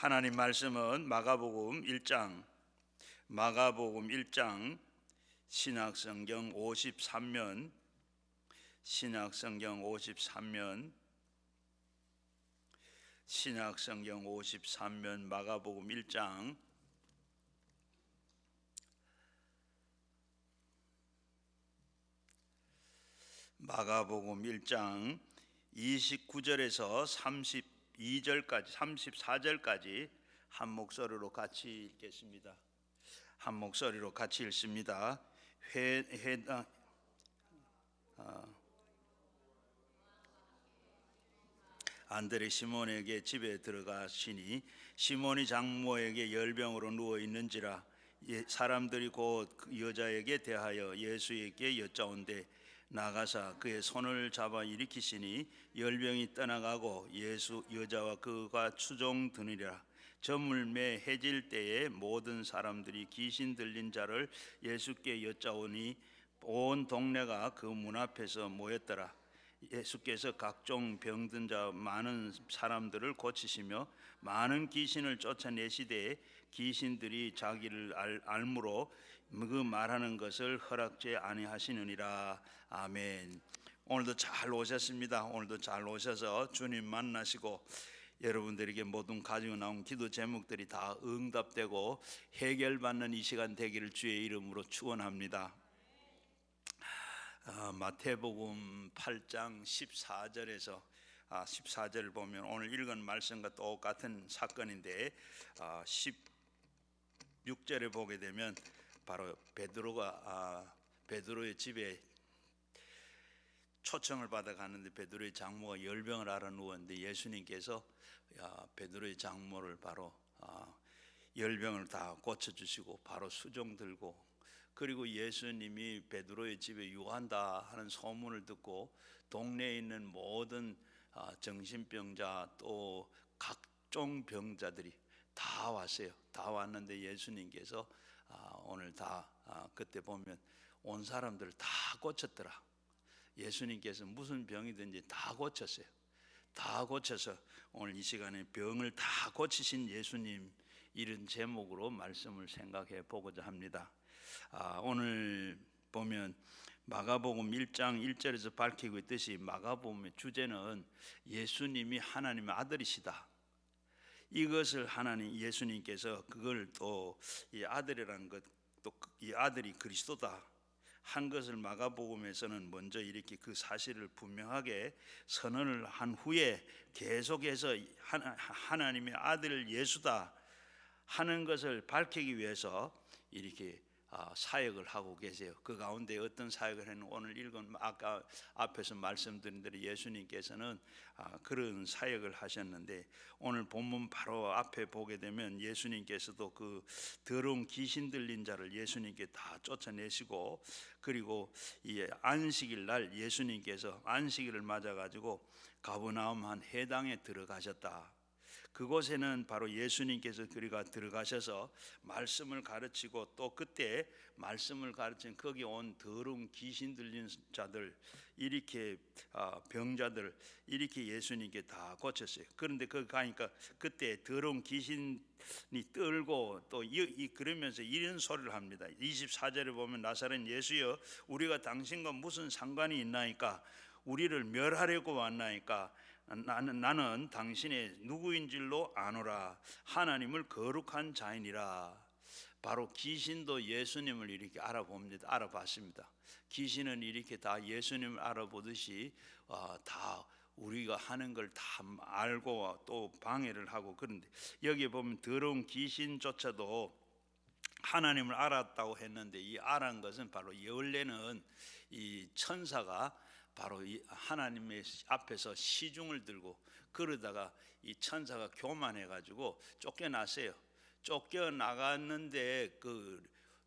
하나님 말씀은 마가복음 1장 신약성경 53면 마가복음 1장 29절에서 34절까지 한 목소리로 같이 읽겠습니다. 한 목소리로 같이 읽습니다. 안드레 시몬에게 집에 들어가시니 시몬이 장모에게 열병으로 누워 있는지라 사람들이 곧 그 여자에게 대하여 예수에게 여짜온대 나가사 그의 손을 잡아 일으키시니 열병이 떠나가고 여자와 그가 추종드니라. 저물매 해질 때에 모든 사람들이 귀신 들린 자를 예수께 여짜오니 온 동네가 그 문 앞에서 모였더라. 예수께서 각종 병든 자 많은 사람들을 고치시며 많은 귀신을 쫓아내시되 귀신들이 자기를 알므로 그 말하는 것을 허락지 아니하시느니라. 아멘. 오늘도 잘 오셨습니다. 오늘도 잘 오셔서 주님 만나시고 여러분들에게 모든 가지고 나온 기도 제목들이 다 응답되고 해결받는 이 시간 되기를 주의 이름으로 축원합니다. 마태복음 8장 14절에서 14절을 보면 오늘 읽은 말씀과 똑같은 사건인데 16절에 보게 되면 바로 베드로의 집에 초청을 받아 가는데 베드로의 장모가 열병을 앓아 누웠는데 예수님께서 베드로의 장모를 바로 열병을 다 고쳐주시고 바로 수종 들고, 그리고 예수님이 베드로의 집에 유한다 하는 소문을 듣고 동네에 있는 모든 정신병자 또 각종 병자들이 다 왔어요. 다 왔는데 예수님께서 오늘 다 그때 보면 온 사람들을 다 고쳤더라. 예수님께서 무슨 병이든지 다 고쳤어요. 다 고쳐서 오늘 이 시간에 병을 다 고치신 예수님, 이런 제목으로 말씀을 생각해 보고자 합니다. 오늘 보면 마가복음 1장 1절에서 밝히고 있듯이 마가복음의 주제는 예수님이 하나님의 아들이시다. 이것을 예수님께서 그걸 또 이 아들이라는 것, 또 이 아들이 그리스도다 한 것을 마가복음에서는 먼저 이렇게 그 사실을 분명하게 선언을 한 후에 계속해서 하나님의 아들 예수다 하는 것을 밝히기 위해서 이렇게 사역을 하고 계세요. 그 가운데 어떤 사역을 했는 오늘 읽은 아까 앞에서 말씀드린 대로 예수님께서는 그런 사역을 하셨는데, 오늘 본문 바로 앞에 보게 되면 예수님께서도 그 더러운 귀신 들린 자를 예수님께 다 쫓아내시고, 그리고 이 안식일 날 예수님께서 안식일을 맞아 가지고 가버나움 한 회당에 들어가셨다. 그곳에는 바로 예수님께서 그리가 들어가셔서 말씀을 가르치고, 또 그때 말씀을 가르친 거기 온 더러운 귀신 들린 자들, 이렇게 병자들 이렇게 예수님께 다 고쳤어요. 그런데 거기 가니까 그때 더러운 귀신이 떨고 또 그러면서 이런 소리를 합니다. 24절에 보면 나사렛 예수여 우리가 당신과 무슨 상관이 있나이까? 우리를 멸하려고 왔나이까? 나는 당신의 누구인 줄로 아노라. 하나님을 거룩한 자이니라. 바로 귀신도 예수님을 이렇게 알아봤습니다. 귀신은 이렇게 다 예수님을 알아보듯이 다 우리가 하는 걸 다 알고 또 방해를 하고, 그런데 여기에 보면 더러운 귀신조차도 하나님을 알았다고 했는데, 이 알은 것은 바로 원래는 이 천사가 바로 이 하나님의 앞에서 시중을 들고 그러다가 이 천사가 교만해 가지고 쫓겨났어요. 쫓겨나갔는데 그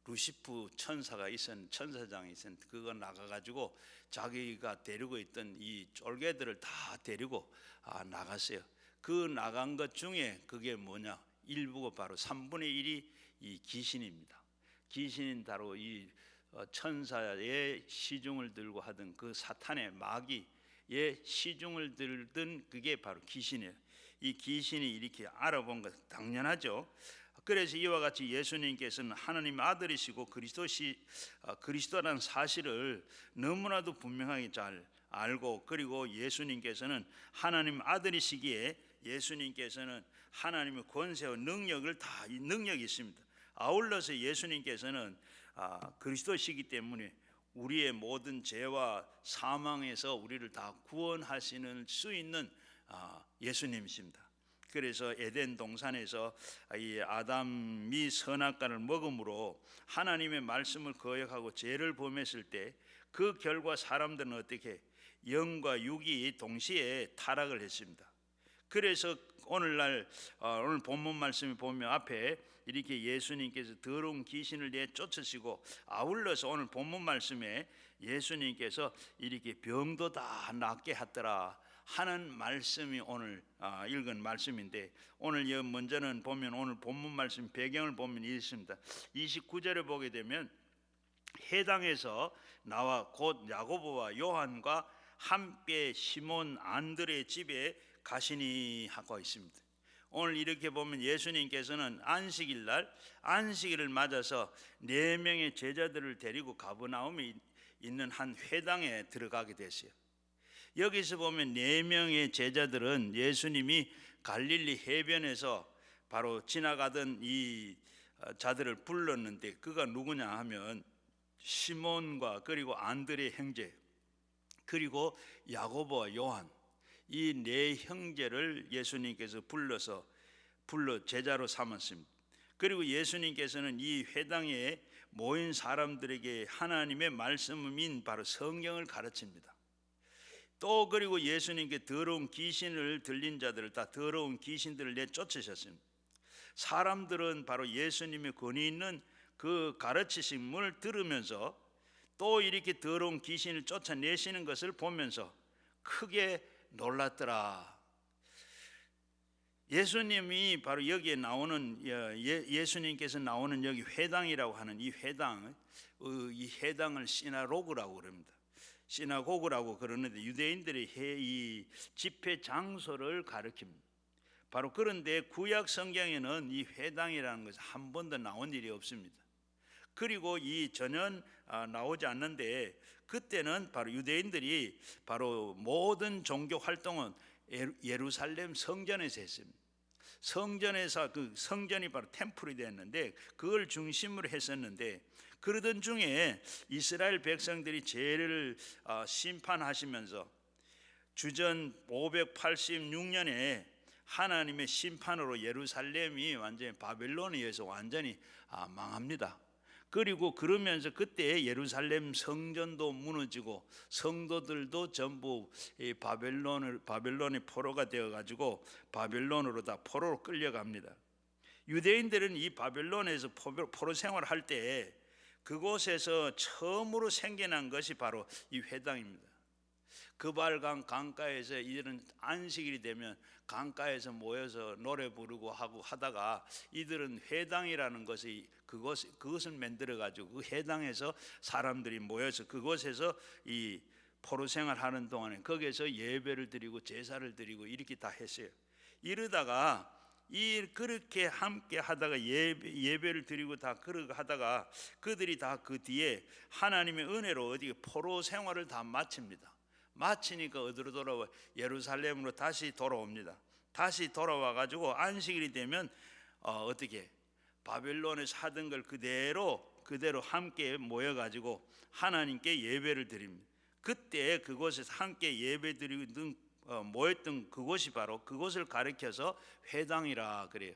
루시프 천사장이 있었는데 그거 나가가지고 자기가 데리고 있던 이 쫄개들을 다 데리고 나갔어요. 그 나간 것 중에 그게 뭐냐, 일부가 바로 3분의 1이 이 귀신입니다. 귀신인 바로 이 천사의 시중을 들고 하던 그 사탄의 마귀의 시중을 들던 그게 바로 귀신이에요. 이 귀신이 이렇게 알아본 것 당연하죠. 그래서 이와 같이 예수님께서는 하나님 아들이시고 그리스도라는 사실을 너무나도 분명하게 잘 알고, 그리고 예수님께서는 하나님 아들이시기에 예수님께서는 하나님의 권세와 능력을 다 능력이 있습니다. 아울러서 예수님께서는 그리스도시기 때문에 우리의 모든 죄와 사망에서 우리를 다 구원하시는 수 있는 예수님이십니다. 그래서 에덴 동산에서 이 아담이 선악과를 먹음으로 하나님의 말씀을 거역하고 죄를 범했을 때 그 결과 사람들은 어떻게 영과 육이 동시에 타락을 했습니다. 그래서 오늘 본문 말씀을 보면 앞에 이렇게 예수님께서 더러운 귀신을 내쫓으시고, 아울러서 오늘 본문 말씀에 예수님께서 이렇게 병도 다 낫게 하더라 하는 말씀이 오늘 읽은 말씀인데, 오늘 먼저는 보면 오늘 본문 말씀 배경을 보면 있습니다. 29절에 보게 되면 해당에서 나와 곧 야고보와 요한과 함께 시몬 안드레의 집에 가시니 하고 있습니다. 오늘 이렇게 보면 예수님께서는 안식일을 맞아서 4명의 제자들을 데리고 가버나움에 있는 한 회당에 들어가게 됐어요. 여기서 보면 4명의 제자들은 예수님이 갈릴리 해변에서 바로 지나가던 이 자들을 불렀는데, 그가 누구냐 하면 시몬과 그리고 안드레 형제 그리고 야고보와 요한, 이 4형제를 예수님께서 불러 제자로 삼았습니다. 그리고 예수님께서는 이 회당에 모인 사람들에게 하나님의 말씀인 바로 성경을 가르칩니다. 또 그리고 예수님께 더러운 귀신을 들린 자들을 다 더러운 귀신들을 내쫓으셨습니다. 사람들은 바로 예수님의 권위 있는 그 가르치심을 들으면서 또 이렇게 더러운 귀신을 쫓아내시는 것을 보면서 크게 놀랐더라. 예수님이 바로 여기에 나오는 예수님께서 나오는 여기 회당이라고 하는 이 회당을 시나고그라고 그럽니다. 시나고그라고 그러는데 유대인들의 이 집회 장소를 가리킵니다. 바로 그런데 구약 성경에는 이 회당이라는 것은 한 번도 나온 일이 없습니다. 그리고 이 전혀 나오지 않는데, 그때는 바로 유대인들이 바로 모든 종교 활동은 예루살렘 성전에서 했습니다. 성전에서 그 성전이 바로 템플이 됐는데 그걸 중심으로 했었는데, 그러던 중에 이스라엘 백성들이 죄를 심판하시면서 주전 586년에 하나님의 심판으로 예루살렘이 완전히 바벨론에 의해서 완전히 망합니다. 그리고 그러면서 그때 예루살렘 성전도 무너지고 성도들도 전부 바벨론의 포로가 되어가지고 바벨론으로 다 포로로 끌려갑니다. 유대인들은 이 바벨론에서 포로 생활할 때 그곳에서 처음으로 생겨난 것이 바로 이 회당입니다. 그발강 강가에서 이들은 안식일이 되면 강가에서 모여서 노래 부르고 하다가 이들은 회당이라는 것이 그것을 만들어 가지고 그 회당에서 사람들이 모여서 그곳에서 이 포로 생활하는 동안에 거기에서 예배를 드리고 제사를 드리고 이렇게 다 했어요. 이러다가 그렇게 함께 하다가 예배를 드리고 다 그러고 하다가 그들이 다 그 뒤에 하나님의 은혜로 어디 포로 생활을 다 마칩니다. 마치니까 어디로 돌아와? 예루살렘으로 다시 돌아옵니다. 다시 돌아와 가지고 안식일이 되면 어떻게 바벨론에서 하던 걸 그대로 함께 모여 가지고 하나님께 예배를 드립니다. 그때 그곳에서 함께 예배 드리던 모였던 그곳이 바로 그곳을 가리켜서 회당이라 그래요.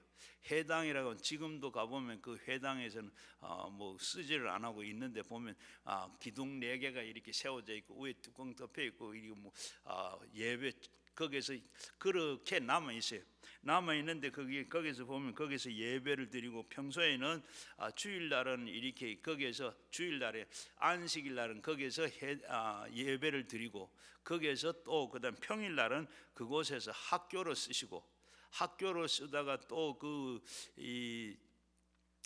회당이라고 지금도 가보면 그 회당에서는 뭐 쓰지를 안 하고 있는데 보면 기둥 4개가 이렇게 세워져 있고 위에 뚜껑 덮여 있고 이게 뭐 예배 거기서 그렇게 남아 있어요. 남아 있는데 거기서 보면 거기서 예배를 드리고 평소에는 주일날은 이렇게 거기에서 주일날에 안식일날은 거기에서 예배를 드리고 거기에서 또 그다음 평일날은 그곳에서 학교로 쓰시고 학교로 쓰다가 또 이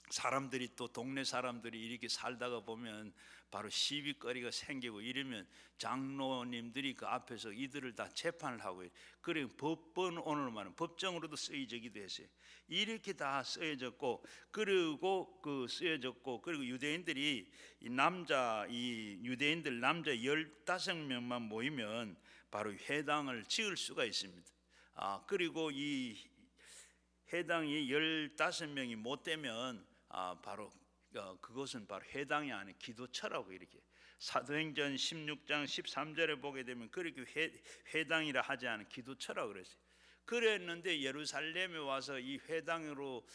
사람들이 또 동네 사람들이 이렇게 살다가 보면 바로 시비거리가 생기고 이러면 장로님들이 그 앞에서 이들을 다 재판을 하고, 그리고 법원, 오늘 말은 법정으로도 쓰여지기도 했어요. 이렇게 다 쓰여졌고, 그리고 그리고 유대인들이 이 유대인들 남자 15명만 모이면 바로 회당을 지을 수가 있습니다. 그리고 이 회당이 15명이 못 되면 바로 그것은 바로 회당이 아닌 기도처라고, 이렇게 사도행전 16장 13절에 보게 되면 그렇게 회당이라 하지 않은 기도처라고 그랬어요. 그랬는데 예루살렘에 와서 이 회당으로,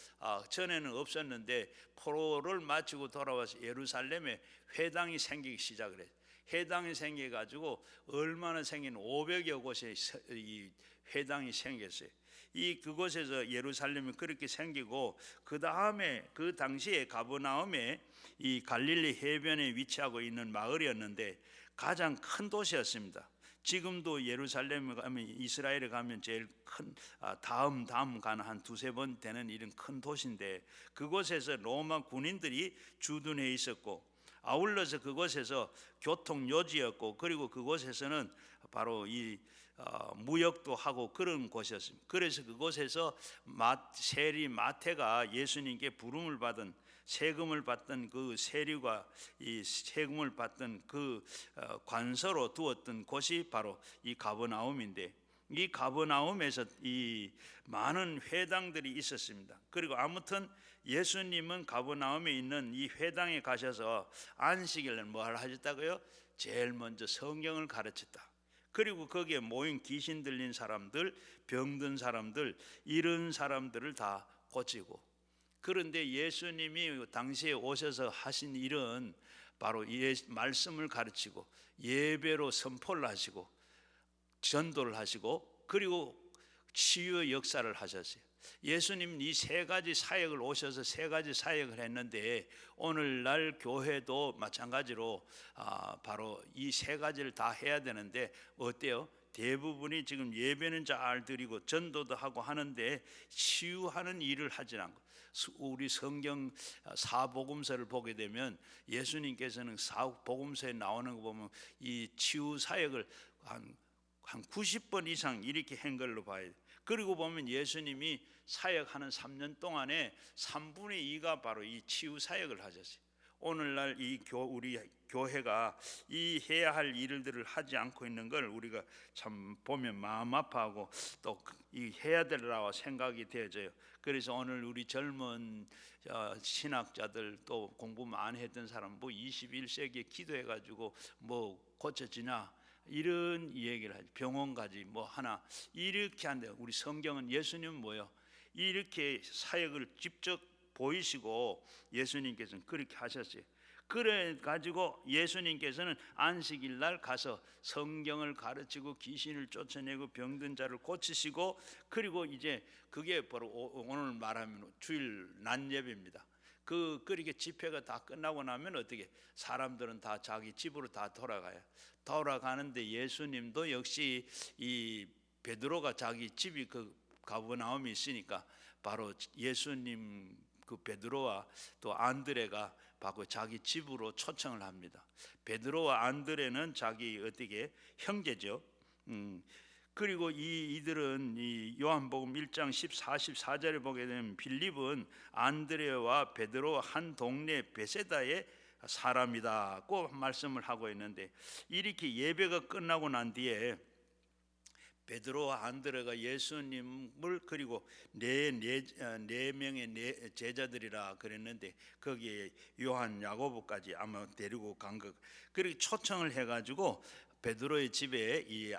전에는 없었는데 포로를 마치고 돌아와서 예루살렘에 회당이 생기기 시작을 했어요. 회당이 생겨가지고 얼마나 생긴 500여 곳에 이 회당이 생겼어요. 그곳에서 예루살렘이 그렇게 생기고, 그 다음에 그 당시에 가버나움에 이 갈릴리 해변에 위치하고 있는 마을이었는데 가장 큰 도시였습니다. 지금도 예루살렘에 가면, 이스라엘에 가면 제일 큰, 다음 가는 한 두세 번 되는 이런 큰 도시인데, 그곳에서 로마 군인들이 주둔해 있었고, 아울러서 그곳에서 교통 요지였고, 그리고 그곳에서는 바로 무역도 하고 그런 곳이었습니다. 그래서 그곳에서 세리 마태가 예수님께 부름을 받은, 세금을 받던 그 세리가 이 세금을 받던 그 관서로 두었던 곳이 바로 이 가버나움인데, 이 가버나움에서 이 많은 회당들이 있었습니다. 그리고 아무튼 예수님은 가버나움에 있는 이 회당에 가셔서 안식일날 뭘 하셨다고요? 제일 먼저 성경을 가르쳤다. 그리고 거기에 모인 귀신 들린 사람들, 병든 사람들, 이런 사람들을 다 고치고, 그런데 예수님이 당시에 오셔서 하신 일은 바로 말씀을 가르치고 예배로 선포를 하시고 전도를 하시고, 그리고 치유의 역사를 하셨어요. 예수님 이 세 가지 사역을 오셔서 세 가지 사역을 했는데, 오늘날 교회도 마찬가지로 바로 이 세 가지를 다 해야 되는데 어때요? 대부분이 지금 예배는 잘 드리고 전도도 하고 하는데 치유하는 일을 하지 않고, 우리 성경 사복음서를 보게 되면 예수님께서는 사복음서에 나오는 거 보면 이 치유 사역을 한 90번 이상 이렇게 한 걸로 봐야 돼요. 그리고 보면 예수님이 사역하는 3년 동안에 3분의 2가 바로 이 치유 사역을 하셨어요. 오늘날 우리 교회가 이 해야 할 일들을 하지 않고 있는 걸 우리가 참 보면 마음 아파하고 또 이 해야 되라고 생각이 되어져요. 그래서 오늘 우리 젊은 신학자들, 또 공부 많이 했던 사람, 뭐 21세기에 기도해가지고 뭐 고쳐지냐 이런 얘기를 하죠. 병원 가지 뭐 하나 이렇게 한대요. 우리 성경은 예수님은 뭐요? 이렇게 사역을 직접 보이시고 예수님께서는 그렇게 하셨어요. 그래 가지고 예수님께서는 안식일 날 가서 성경을 가르치고 귀신을 쫓아내고 병든 자를 고치시고, 그리고 이제 그게 바로 오늘 말하면 주일 낮 예배입니다. 그렇게 집회가 다 끝나고 나면 어떻게 사람들은 다 자기 집으로 다 돌아가는데, 예수님도 역시 이 베드로가 자기 집이 그 가버나움이 있으니까 바로 예수님 그 베드로와 또 안드레가 바로 자기 집으로 초청을 합니다. 베드로와 안드레는 자기 어떻게 형제죠. 그리고 이들은 이 요한복음 1장 14절에 보게 되면 빌립은 안드레와 베드로 한 동네 베세다의 사람이다고 말씀을 하고 있는데, 이렇게 예배가 끝나고 난 뒤에 베드로와 안드레가 예수님을, 그리고 네 명의 제자들이라 그랬는데 거기에 요한, 야고보까지 아마 데리고 간 거, 그리고 초청을 해가지고 베드로의 집에 이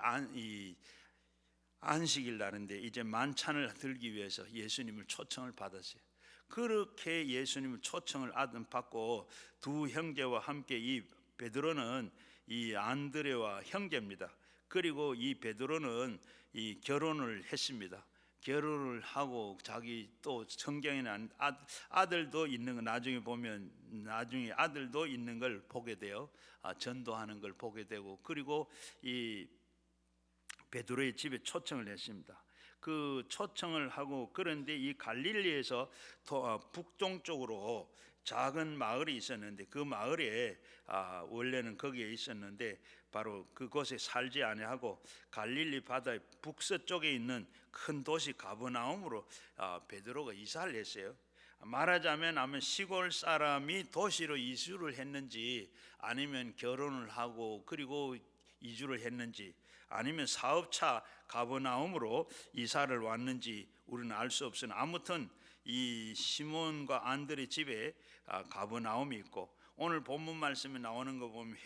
안식일 날인데 이제 만찬을 들기 위해서 예수님을 초청을 받았어요. 그렇게 예수님을 초청을 받고 두 형제와 함께, 이 베드로는 이 안드레와 형제입니다. 그리고 이 베드로는 이 결혼을 했습니다. 결혼을 하고 자기 또 성경에는 아들도 있는 거, 나중에 보면 나중에 아들도 있는 걸 보게 돼요. 전도하는 걸 보게 되고, 그리고 이 베드로의 집에 초청을 했습니다. 그 초청을 하고, 그런데 이 갈릴리에서 북동쪽으로 작은 마을이 있었는데, 그 마을에 원래는 거기에 있었는데 바로 그곳에 살지 아니하고 갈릴리 바다의 북서쪽에 있는 큰 도시 가버나움으로 베드로가 이사를 했어요. 말하자면 아마 시골 사람이 도시로 이주를 했는지, 아니면 결혼을 하고 그리고 이주를 했는지, 아니면 사업차 가버나움으로 이사를 왔는지 우리는 알 수 없으나, 아무튼 이 시몬과 안드레 집에 가버나움이 있고, 오늘 본문 말씀에 나오는 거 보면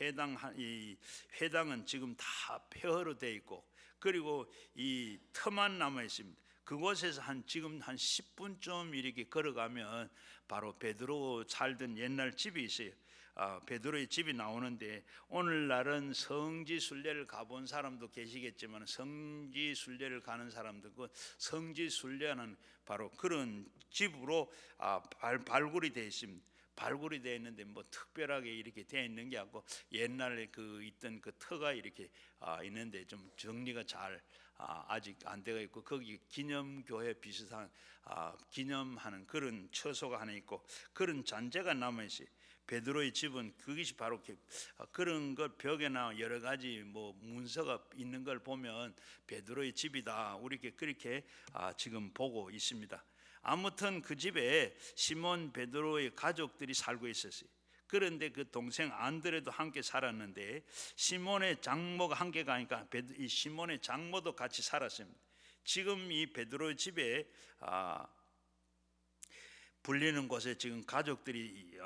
이 회당은 지금 다 폐허로 되어 있고, 그리고 이 터만 남아 있습니다. 그곳에서 지금 한 10분쯤 이렇게 걸어가면 바로 베드로 살던 옛날 집이 있어요. 베드로의 집이 나오는데, 오늘날은 성지 순례를 가본 사람도 계시겠지만, 성지 순례를 가는 사람들, 그 성지 순례하는 바로 그런 집으로 발굴이 되어 있습니다. 발굴이 되어 있는데 뭐 특별하게 이렇게 되어 있는 게 아니고, 옛날에 그 있던 그 터가 이렇게 있는데 좀 정리가 잘 아직 안 되어 있고, 거기 기념교회 비슷한 기념하는 그런 처소가 하나 있고, 그런 잔재가 남아 있어요. 베드로의 집은 그것이 바로 그런 것, 벽에나 여러 가지 뭐 문서가 있는 걸 보면 베드로의 집이다, 우리게 그렇게 지금 보고 있습니다. 아무튼 그 집에 시몬 베드로의 가족들이 살고 있었어요. 그런데 그 동생 안드레도 함께 살았는데, 시몬의 장모가 함께 가니까 이 시몬의 장모도 같이 살았습니다. 지금 이 베드로의 집에 불리는 곳에 지금 가족들이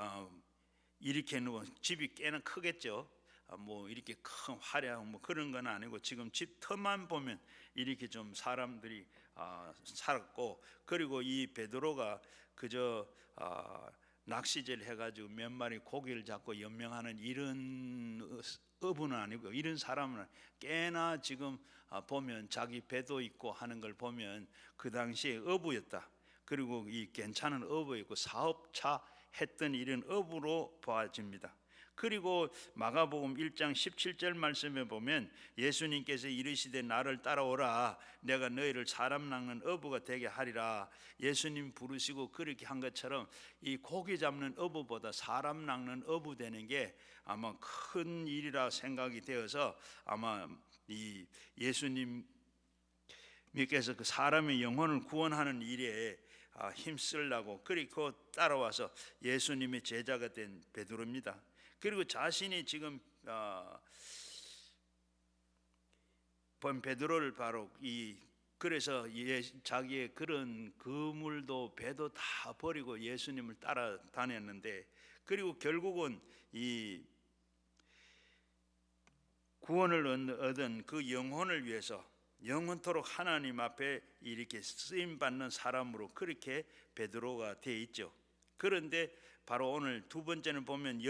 이렇게 놓은 집이 꽤나 크겠죠. 뭐 이렇게 큰 화려한 뭐 그런 건 아니고, 지금 집 터만 보면 이렇게 좀 사람들이 살았고, 그리고 이 베드로가 그저 낚시질 해가지고 몇 마리 고기를 잡고 연명하는 이런 어부는 아니고, 이런 사람은 꽤나 지금 보면 자기 배도 있고 하는 걸 보면 그 당시에 어부였다. 그리고 이 괜찮은 어부였고 사업차 했던 이런 어부로 보아집니다. 그리고 마가복음 1장 17절 말씀에 보면 예수님께서 이르시되 나를 따라오라, 내가 너희를 사람 낚는 어부가 되게 하리라. 예수님 부르시고 그렇게 한 것처럼 이 고기 잡는 어부보다 사람 낚는 어부 되는 게 아마 큰 일이라 생각이 되어서, 아마 이 예수님께서 그 사람의 영혼을 구원하는 일에 힘쓰려고 그리고 따라와서 예수님의 제자가 된 베드로입니다. 그리고 자신이 지금 본 베드로를 바로 그래서 자기의 그런 그물도 배도 다 버리고 예수님을 따라다녔는데, 그리고 결국은 이 구원을 얻은 그 영혼을 위해서 영원토록 하나님 앞에 이렇게 쓰임 받는 사람으로 그렇게 베드로가 되어 있죠. 그런데 바로 오늘 두 번째는 보면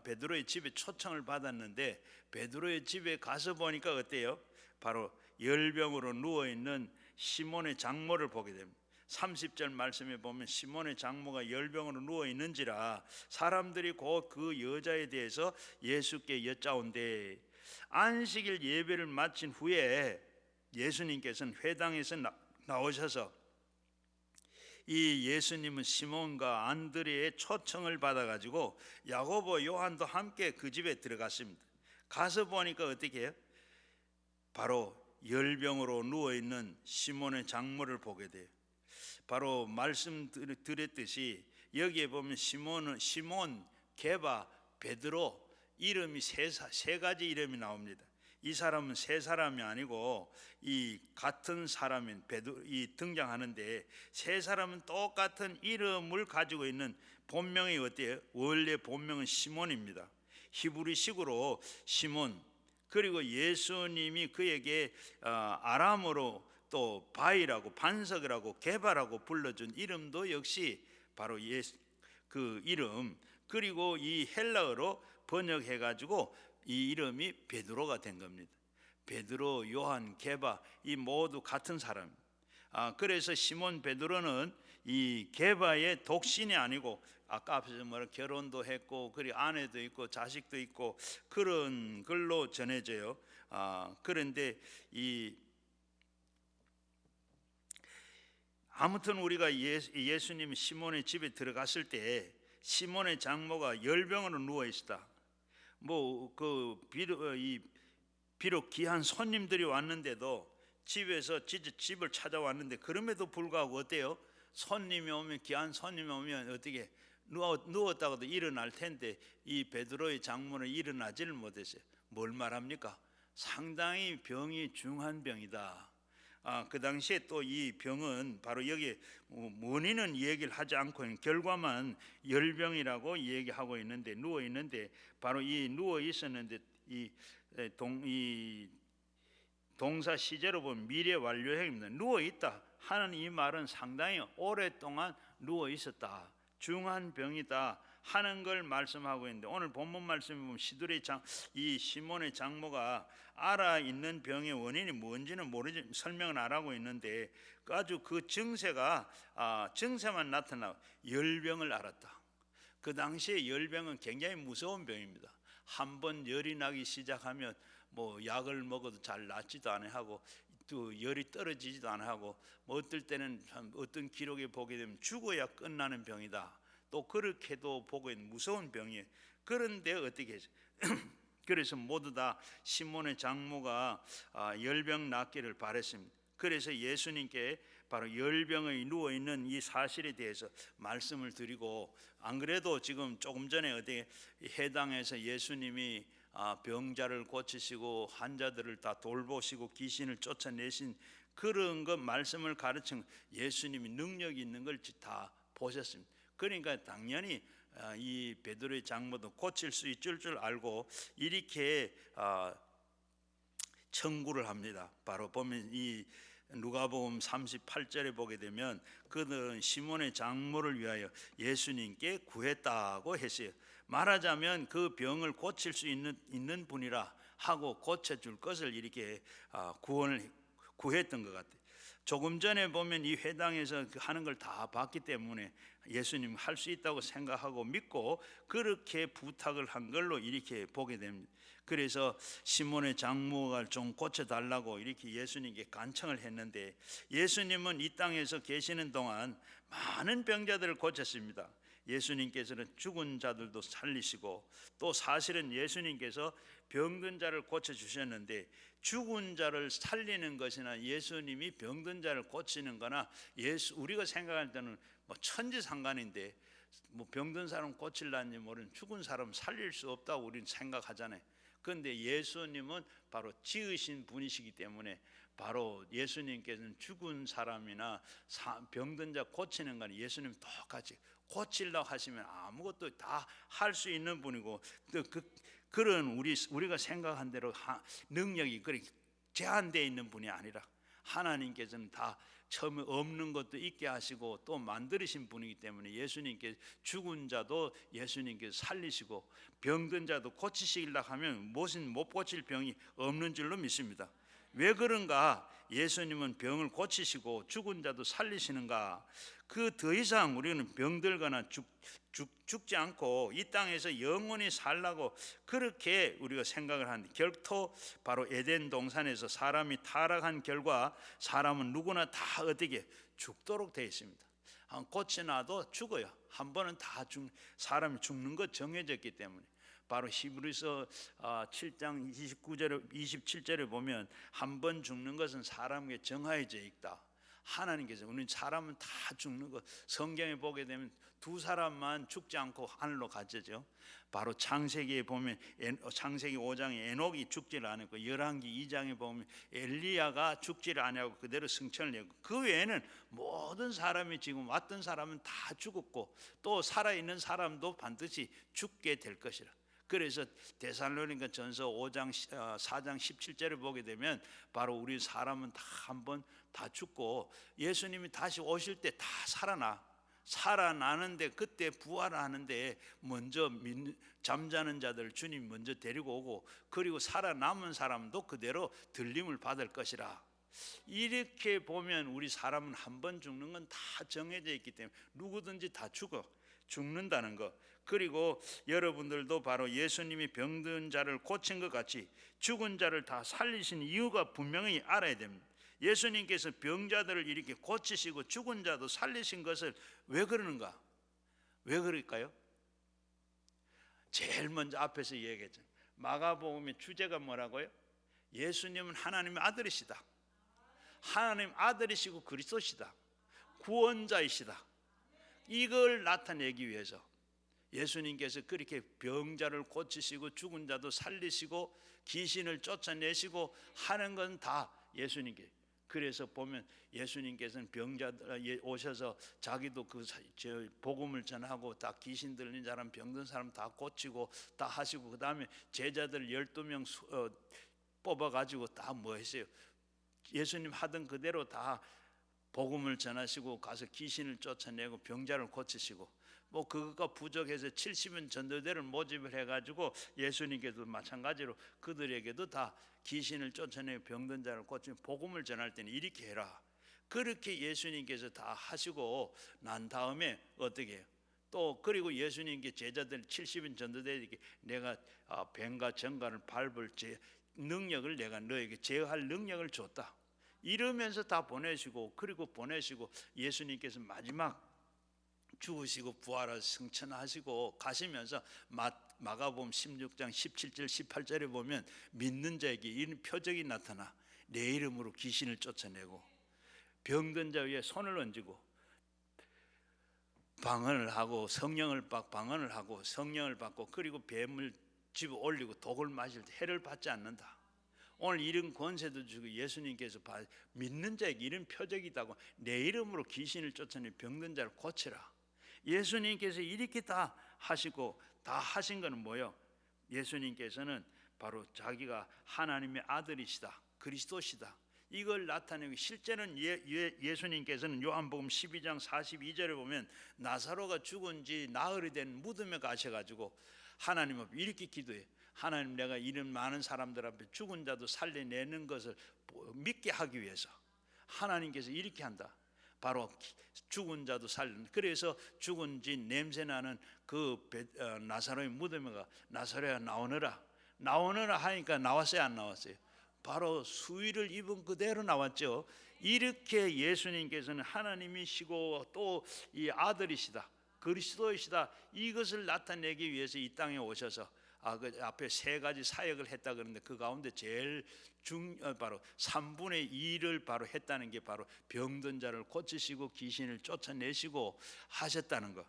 베드로의 집에 초청을 받았는데, 베드로의 집에 가서 보니까 어때요? 바로 열병으로 누워있는 시몬의 장모를 보게 됩니다. 30절 말씀에 보면 시몬의 장모가 열병으로 누워있는지라 사람들이 곧 그 여자에 대해서 예수께 여짜온대. 안식일 예배를 마친 후에 예수님께서는 회당에서 나오셔서 이 예수님은 시몬과 안드레의 초청을 받아가지고 야고보 요한도 함께 그 집에 들어갔습니다. 가서 보니까 어떻게 해요? 바로 열병으로 누워있는 시몬의 장모를 보게 돼요. 바로 말씀드렸듯이 여기에 보면 시몬, 게바, 베드로 이름이 세 가지 이름이 나옵니다. 이 사람은 세 사람이 아니고 이 같은 사람인 이 등장하는데, 세 사람은 똑같은 이름을 가지고 있는 본명이 어때요? 원래 본명은 시몬입니다. 히브리식으로 시몬. 그리고 예수님이 그에게 아람어로 또 바이라고, 반석이라고, 게바라고 불러준 이름도 역시 바로 그 이름. 그리고 이 헬라어로 번역해 가지고 이 이름이 베드로가 된 겁니다. 베드로, 요한, 게바 이 모두 같은 사람. 그래서 시몬 베드로는 이 게바의 독신이 아니고, 아까 앞에서 말한 결혼도 했고 그리고 아내도 있고 자식도 있고 그런 걸로 전해져요. 그런데 이 아무튼 우리가 예수님이 시몬의 집에 들어갔을 때 시몬의 장모가 열병으로 누워 있었다. 비록 귀한 손님들이 왔는데도 집에서 진짜 집을 찾아왔는데 그럼에도 불구하고 어때요? 귀한 손님이 오면 어떻게 누웠다가도 일어날 텐데 이 베드로의 장모는 일어나지를 못했어요. 뭘 말합니까? 상당히 병이 중한 병이다. 그 당시에 또 이 병은 바로 여기 원인은 얘기를 하지 않고 결과만 열병이라고 얘기하고 있는데 누워 있는데 바로 이 누워 있었는데 이 동사 시제로 보면 미래 완료형입니다. 누워 있다 하는 이 말은 상당히 오랫동안 누워 있었다, 중한 병이다 하는 걸 말씀하고 있는데, 오늘 본문 말씀에 보면 이 시몬의 장모가 알아 있는 병의 원인이 뭔지는 모르지 설명을 안 하고 있는데 아주 그 증세만 나타나고 열병을 알았다. 그 당시에 열병은 굉장히 무서운 병입니다. 한번 열이 나기 시작하면 약을 먹어도 잘 낫지도 않아하고 또 열이 떨어지지도 않아하고 어떨 때는 어떤 기록에 보게 되면 죽어야 끝나는 병이다. 또 그렇게도 보고 있는 무서운 병이에요. 그런데 어떻게 해서 그래서 모두 다 시몬의 장모가 열병 낫기를 바랬습니다. 그래서 예수님께 바로 열병에 누워 있는 이 사실에 대해서 말씀을 드리고, 안 그래도 지금 조금 전에 어디 해당에서 예수님이 병자를 고치시고 환자들을 다 돌보시고 귀신을 쫓아내신 그런 것 말씀을 가르친 예수님이 능력이 있는 걸 다 보셨습니다. 그러니까 당연히 이 베드로의 장모도 고칠 수 있을 줄 알고 이렇게 청구를 합니다. 바로 보면 이 누가복음 38절에 보게 되면 그들은 시몬의 장모를 위하여 예수님께 구했다고 했어요. 말하자면 그 병을 고칠 수 있는 분이라 하고 고쳐줄 것을 이렇게 구했던 것 같아요. 조금 전에 보면 이 회당에서 하는 걸 다 봤기 때문에 예수님 할 수 있다고 생각하고 믿고 그렇게 부탁을 한 걸로 이렇게 보게 됩니다. 그래서 시몬의 장모가 좀 고쳐달라고 이렇게 예수님께 간청을 했는데, 예수님은 이 땅에서 계시는 동안 많은 병자들을 고쳤습니다. 예수님께서는 죽은 자들도 살리시고, 또 사실은 예수님께서 병든 자를 고쳐주셨는데, 죽은 자를 살리는 것이나 예수님이 병든 자를 고치는 거나 우리가 생각할 때는 천지상관인데 병든 사람 고칠라는지 모르는 죽은 사람 살릴 수 없다고 우리는 생각하잖아요. 그런데 예수님은 바로 지으신 분이시기 때문에 바로 예수님께서는 죽은 사람이나 병든 자 고치는 건 예수님 똑같이 고치려고 하시면 아무것도 다 할 수 있는 분이고, 또 그런 우리가 생각한 대로 능력이 그렇게 제한되어 있는 분이 아니라 하나님께서는 다 처음에 없는 것도 있게 하시고 또 만드신 분이기 때문에 예수님께 죽은 자도 예수님께서 살리시고 병든 자도 고치시려고 하면 못 고칠 병이 없는 줄로 믿습니다. 왜 그런가? 예수님은 병을 고치시고 죽은 자도 살리시는가? 그 더 이상 우리는 병들거나 죽지 않고 이 땅에서 영원히 살라고 그렇게 우리가 생각을 하는데, 결코 바로 에덴 동산에서 사람이 타락한 결과 사람은 누구나 다 어떻게 죽도록 되어 있습니다. 고쳐놔도 죽어요. 한 번은 사람이 죽는 것 정해졌기 때문에. 바로 히브리서 7장 27절에 보면 한 번 죽는 것은 사람에게 정하여져 있다. 하나님께서 우리 사람은 다 죽는 것, 성경에 보게 되면 두 사람만 죽지 않고 하늘로 가죠. 바로 창세기에 보면 창세기 5장에 에녹이 죽지를 않았고, 열왕기 2장에 보면 엘리야가 죽지를 않고 그대로 승천을 했고, 그 외에는 모든 사람이 지금 왔던 사람은 다 죽었고 또 살아있는 사람도 반드시 죽게 될 것이라. 그래서 데살로니가 전서 4장 17절을 보게 되면 바로 우리 사람은 다 한 번 다 죽고 예수님이 다시 오실 때 다 살아나는데, 그때 부활하는데 먼저 잠자는 자들 주님 먼저 데리고 오고, 그리고 살아남은 사람도 그대로 들림을 받을 것이라. 이렇게 보면 우리 사람은 한 번 죽는 건 다 정해져 있기 때문에 누구든지 다 죽는다는 것. 그리고 여러분들도 바로 예수님이 병든 자를 고친 것 같이 죽은 자를 다 살리신 이유가 분명히 알아야 됩니다. 예수님께서 병자들을 이렇게 고치시고 죽은 자도 살리신 것을 왜 그러는가? 왜 그럴까요? 제일 먼저 앞에서 얘기했죠. 마가복음의 주제가 뭐라고요? 예수님은 하나님의 아들이시다. 하나님 아들이시고 그리스도시다. 구원자이시다. 이걸 나타내기 위해서 예수님께서 그렇게 병자를 고치시고 죽은 자도 살리시고 귀신을 쫓아내시고 하는 건 다 예수님께. 그래서 보면 예수님께서는 병자들 오셔서 자기도 그 복음을 전하고 다 귀신 들린 사람, 병든 사람 다 고치고 다 하시고, 그 다음에 제자들 12명 뽑아가지고 다 뭐 했어요? 예수님 하던 그대로 다 복음을 전하시고 가서 귀신을 쫓아내고 병자를 고치시고, 뭐 그것과 부족해서 70인 전도대를 모집을 해가지고 예수님께도 마찬가지로 그들에게도 다 귀신을 쫓아내고 병든 자를 고치고 복음을 전할 때는 이렇게 해라. 그렇게 예수님께서 다 하시고 난 다음에 어떻게 해요? 또 그리고 예수님께 제자들 70인 전도대에게 내가 뱀과 정갈을 밟을 능력을 내가 너에게 제어할 능력을 줬다. 이러면서 다 보내시고, 그리고 보내시고 예수님께서 마지막 죽으시고 부활하셔 승천하시고 가시면서 마가복음 16장 17절 18절에 보면 믿는 자에게 이런 표적이 나타나 내 이름으로 귀신을 쫓아내고 병든 자 위에 손을 얹고 방언을 하고 성령을 받고 그리고 뱀을 집어 올리고 독을 마실 때 해를 받지 않는다. 오늘 이런 권세도 주고 예수님께서 믿는 자에게 이런 표적이 있다고 내 이름으로 귀신을 쫓아내 병든 자를 고치라. 예수님께서 이렇게 다 하시고 다 하신 것은 뭐예요? 예수님께서는 바로 자기가 하나님의 아들이시다, 그리스도시다, 이걸 나타내고, 실제는 예수님께서는 요한복음 12장 42절에 보면 나사로가 죽은 지 나흘이 된 무덤에 가셔가지고 하나님 앞에 이렇게 기도해. 하나님, 내가 이런 많은 사람들 앞에 죽은 자도 살려내는 것을 믿게 하기 위해서 하나님께서 이렇게 한다. 바로 죽은 자도 살리는. 그래서 죽은 지 냄새나는 그 나사로의 무덤에 가 나사로야 나오너라 하니까 나왔어요, 안 나왔어요? 바로 수의를 입은 그대로 나왔죠. 이렇게 예수님께서는 하나님이시고 또 이 아들이시다, 그리스도이시다, 이것을 나타내기 위해서 이 땅에 오셔서 그 앞에 세 가지 사역을 했다 그러는데 그 가운데 제일 바로 3분의 2를 바로 했다는 게 바로 병든 자를 고치시고 귀신을 쫓아내시고 하셨다는 거.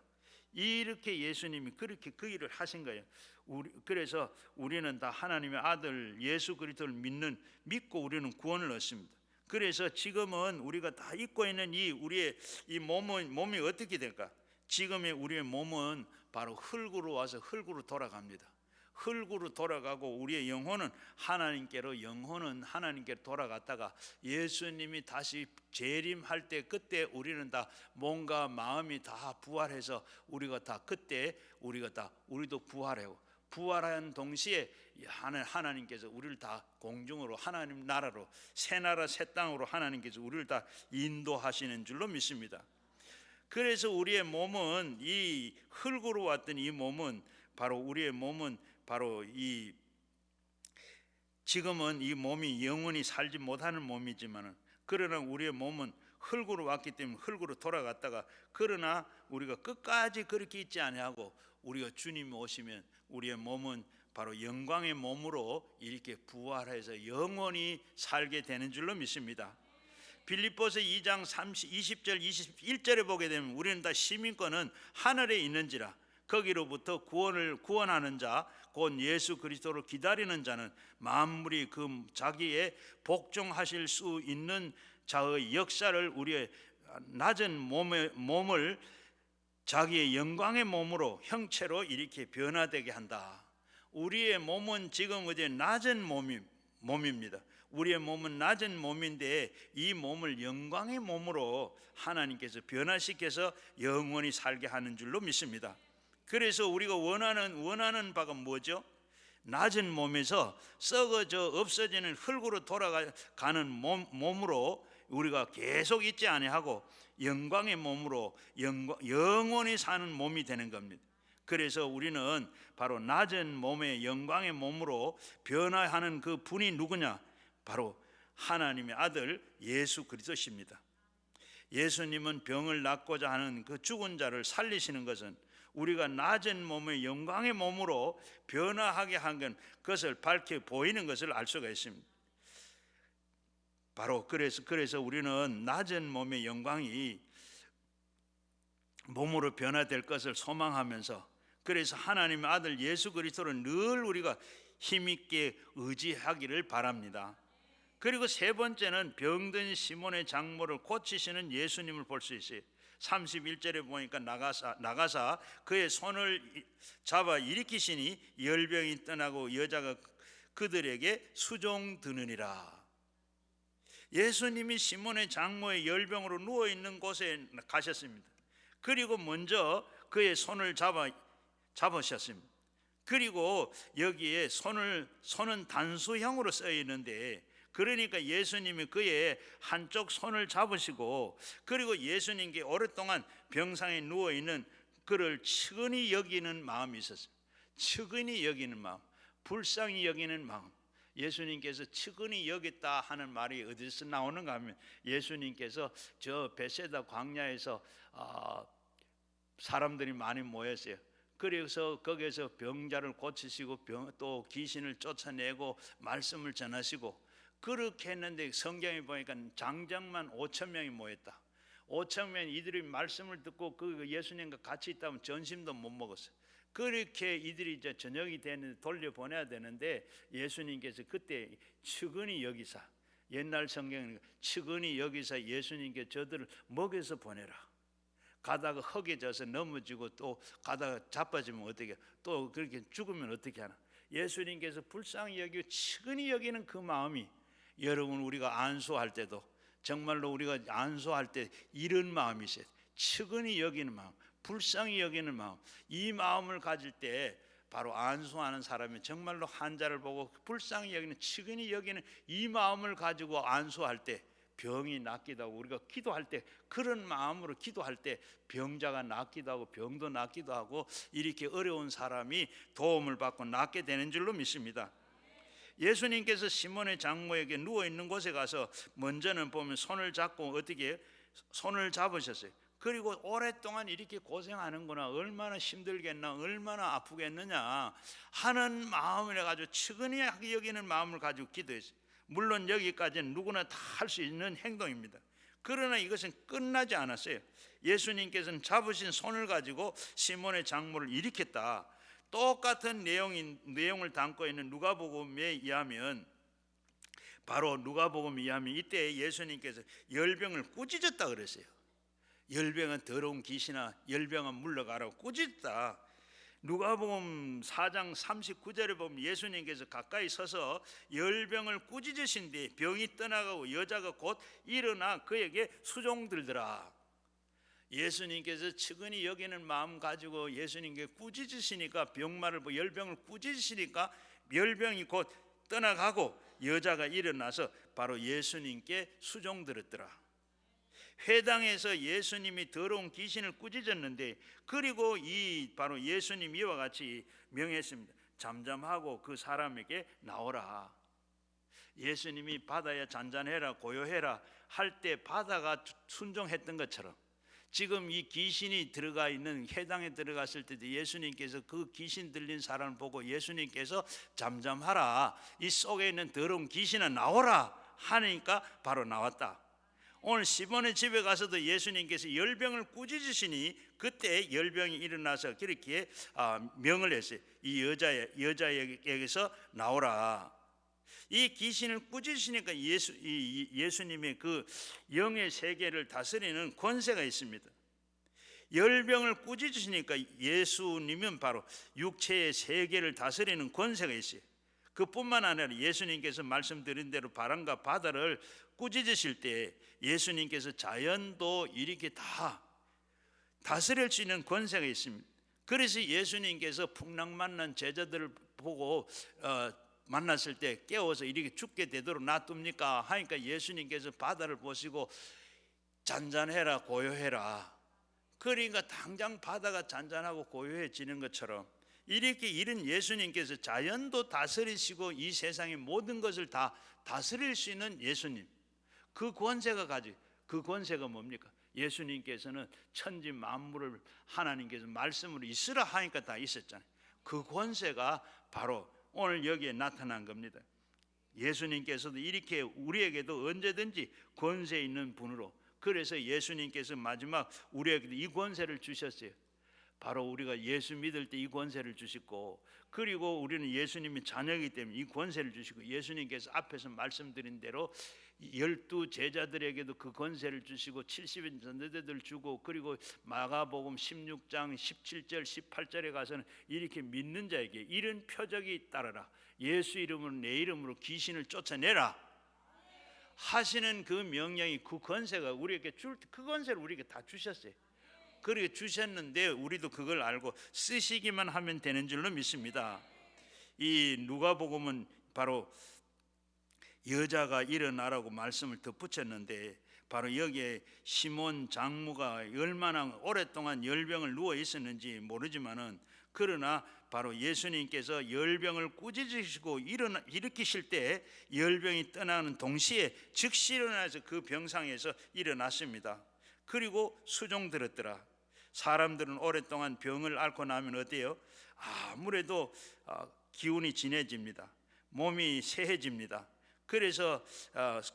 이렇게 예수님이 그렇게 그 일을 하신 거예요. 그래서 우리는 다 하나님의 아들 예수 그리스도를 믿고 우리는 구원을 얻습니다. 그래서 지금은 우리가 다 입고 있는 우리의 이 몸이 어떻게 될까? 지금의 우리의 몸은 바로 흙으로 와서 흙으로 돌아갑니다. 흙으로 돌아가고 우리의 영혼은 하나님께로 돌아갔다가 예수님이 다시 재림할 때 그때 우리는 다 몸과 마음이 다 부활해서 우리가 다 그때 우리도 부활한 동시에 하나님께서 우리를 다 공중으로 하나님 나라로 새 나라 새 땅으로 하나님께서 우리를 다 인도하시는 줄로 믿습니다. 그래서 우리의 몸은 이 흙으로 왔던 이 몸은 바로 우리의 몸은 바로 지금은 이 몸이 영원히 살지 못하는 몸이지만은 그러나 우리의 몸은 흙으로 왔기 때문에 흙으로 돌아갔다가 그러나 우리가 끝까지 그렇게 있지 아니하고 우리가 주님이 오시면 우리의 몸은 바로 영광의 몸으로 이렇게 부활해서 영원히 살게 되는 줄로 믿습니다. 빌립보서 2장 20절 21절에 보게 되면 우리는 다 시민권은 하늘에 있는지라 거기로부터 구원하는 자 곧 예수 그리스도를 기다리는 자는 만물이 그 자기의 복종하실 수 있는 자의 역사를 우리의 낮은 몸을 자기의 영광의 몸으로 형체로 이렇게 변화되게 한다. 우리의 몸은 지금 어제 낮은 몸입니다. 우리의 몸은 낮은 몸인데 이 몸을 영광의 몸으로 하나님께서 변화시켜서 영원히 살게 하는 줄로 믿습니다. 그래서 우리가 원하는 바가 뭐죠? 낮은 몸에서 썩어져 없어지는 흙으로 돌아가는 몸으로 우리가 계속 있지 아니하고 영광의 몸으로 영원히 사는 몸이 되는 겁니다. 그래서 우리는 바로 낮은 몸의 영광의 몸으로 변화하는 그 분이 누구냐? 바로 하나님의 아들 예수 그리스도십니다. 예수님은 병을 낫고자 하는 그 죽은 자를 살리시는 것은 우리가 낮은 몸의 영광의 몸으로 변화하게 한 건 그것을 밝혀 보이는 것을 알 수가 있습니다. 바로 그래서 우리는 낮은 몸의 영광이 몸으로 변화될 것을 소망하면서, 그래서 하나님의 아들 예수 그리스도를 늘 우리가 힘있게 의지하기를 바랍니다. 그리고 세 번째는 병든 시몬의 장모를 고치시는 예수님을 볼 수 있어요. 31절에 보니까 나가사 그의 손을 잡아 일으키시니 열병이 떠나고 여자가 그들에게 수종드느니라. 예수님이 시몬의 장모의 열병으로 누워있는 곳에 가셨습니다. 그리고 먼저 그의 손을 잡으셨습니다. 그리고 여기에 손은 단수형으로 쓰여 있는데, 그러니까 예수님이 그의 한쪽 손을 잡으시고, 그리고 예수님께 오랫동안 병상에 누워있는 그를 측은히 여기는 마음이 있었어요. 측은히 여기는 마음, 불쌍히 여기는 마음. 예수님께서 측은히 여겼다 하는 말이 어디서 나오는가 하면, 예수님께서 저 베세다 광야에서 사람들이 많이 모였어요. 그래서 거기에서 병자를 고치시고 또 귀신을 쫓아내고 말씀을 전하시고 그렇게 했는데, 성경에 보니까 장정만 5,000명이 모였다. 5,000명 이들이 말씀을 듣고 그 예수님과 같이 있다면 점심도 못 먹었어요. 그렇게 이들이 이제 저녁이 되는데 돌려보내야 되는데, 예수님께서 그때 측은히 여기사, 옛날 성경은 측은히 여기사 예수님께 저들을 먹여서 보내라. 가다가 허기져서 넘어지고 또 가다가 자빠지면 어떻게, 또 그렇게 죽으면 어떻게 하나. 예수님께서 불쌍히 여기고 측은히 여기는 그 마음이, 여러분 우리가 안수할 때도 정말로 우리가 안수할 때 이런 마음이 있어요. 측은히 여기는 마음, 불쌍히 여기는 마음. 이 마음을 가질 때 바로 안수하는 사람이 정말로 환자를 보고 불쌍히 여기는, 측은히 여기는 이 마음을 가지고 안수할 때 병이 낫기도 하고, 우리가 기도할 때 그런 마음으로 기도할 때 병자가 낫기도 하고 병도 낫기도 하고, 이렇게 어려운 사람이 도움을 받고 낫게 되는 줄로 믿습니다. 예수님께서 시몬의 장모에게 누워있는 곳에 가서 먼저는 보면 손을 잡고 어떻게 손을 잡으셨어요. 그리고 오랫동안 이렇게 고생하는구나, 얼마나 힘들겠나, 얼마나 아프겠느냐 하는 마음을 가지고 측은히 여기는 마음을 가지고 기도했어요. 물론 여기까지는 누구나 다 할 수 있는 행동입니다. 그러나 이것은 끝나지 않았어요. 예수님께서는 잡으신 손을 가지고 시몬의 장모를 일으켰다. 똑같은 내용을 담고 있는 누가복음에 의하면, 바로 누가복음에 의하면 이때 예수님께서 열병을 꾸짖었다 그랬어요. 열병은 더러운 귀신아, 열병은 물러가라고 꾸짖었다. 누가복음 4장 39절에 보면 예수님께서 가까이 서서 열병을 꾸짖으신 뒤 병이 떠나가고 여자가 곧 일어나 그에게 수종들더라. 예수님께서 측은히 여기는 마음 가지고 예수님께 꾸짖으시니까, 병마를 열병을 꾸짖으시니까 열병이 곧 떠나가고 여자가 일어나서 바로 예수님께 수종들었더라. 회당에서 예수님이 더러운 귀신을 꾸짖었는데, 그리고 바로 예수님 이와 같이 명했습니다. 잠잠하고 그 사람에게 나오라. 예수님이 바다야 잔잔해라, 고요해라 할 때 바다가 순종했던 것처럼, 지금 이 귀신이 들어가 있는 회당에 들어갔을 때도 예수님께서 그 귀신 들린 사람을 보고 예수님께서 잠잠하라, 이 속에 있는 더러운 귀신아 나오라 하니까 바로 나왔다. 오늘 시몬의 집에 가서도 예수님께서 열병을 꾸짖으시니 그때 열병이 일어나서 그렇게 명을 했어요. 이 여자에게서 나오라. 이 귀신을 꾸짖으시니까 예수님의 그 영의 세계를 다스리는 권세가 있습니다. 열병을 꾸짖으시니까 예수님은 바로 육체의 세계를 다스리는 권세가 있어요. 그뿐만 아니라 예수님께서 말씀드린 대로 바람과 바다를 꾸짖으실 때 예수님께서 자연도 이렇게 다 다스릴 수 있는 권세가 있습니다. 그래서 예수님께서 풍랑만난 제자들을 보고 만났을 때 깨워서 이렇게 죽게 되도록 놔둡니까 하니까, 예수님께서 바다를 보시고 잔잔해라, 고요해라. 그러니까 당장 바다가 잔잔하고 고요해지는 것처럼 이렇게 이런 예수님께서 자연도 다스리시고 이 세상의 모든 것을 다 다스릴 수 있는 예수님, 그 권세가 그 권세가 뭡니까? 예수님께서는 천지 만물을 하나님께서 말씀으로 있으라 하니까 다 있었잖아요. 그 권세가 바로 오늘 여기에 나타난 겁니다. 예수님께서도 이렇게 우리에게도 언제든지 권세 있는 분으로, 그래서 예수님께서 마지막 우리에게도 이 권세를 주셨어요. 바로 우리가 예수 믿을 때 이 권세를 주시고, 그리고 우리는 예수님의 자녀이기 때문에 이 권세를 주시고, 예수님께서 앞에서 말씀드린 대로 12 제자들에게도 그 권세를 주시고 70인 전도자들 주고, 그리고 마가복음 16장 17절 18절에 가서는 이렇게 믿는 자에게 이런 표적이 따르라, 예수 이름으로 내 이름으로 귀신을 쫓아내라 하시는 그 명령이, 그 권세가 우리에게 그 권세를 우리에게 다 주셨어요. 그렇게 주셨는데 우리도 그걸 알고 쓰시기만 하면 되는 줄로 믿습니다. 이 누가복음은 바로 여자가 일어나라고 말씀을 덧붙였는데, 바로 여기에 시몬 장모가 얼마나 오랫동안 열병을 누워 있었는지 모르지만은, 그러나 바로 예수님께서 열병을 꾸짖으시고 일으키실 때 열병이 떠나는 동시에 즉시 일어나서 그 병상에서 일어났습니다. 그리고 수종 들었더라. 사람들은 오랫동안 병을 앓고 나면 어때요? 아무래도 기운이 진해집니다. 몸이 쇠해집니다. 그래서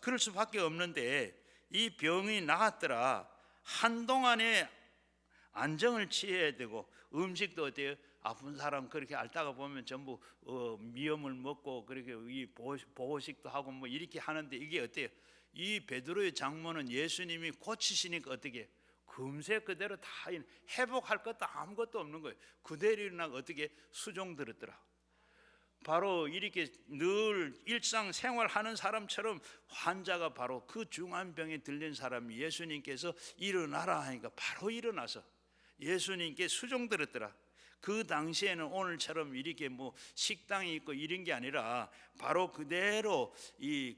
그럴 수밖에 없는데, 이 병이 나았더라. 한동안에 안정을 취해야 되고, 음식도 어때요? 아픈 사람 그렇게 앓다가 보면 전부 미염을 먹고 그렇게 이 보호식도 하고 뭐 이렇게 하는데, 이게 어때요? 이 베드로의 장모는 예수님이 고치시니까 어떻게 금세 그대로 다 회복할 것도 아무것도 없는 거예요. 그대로 일어나고 어떻게 수종 들었더라. 바로 이렇게 늘 일상생활하는 사람처럼 환자가, 바로 그 중한 병에 들린 사람이 예수님께서 일어나라 하니까 바로 일어나서 예수님께 수종 들었더라. 그 당시에는 오늘처럼 이렇게 뭐 식당이 있고 이런 게 아니라 바로 그대로 이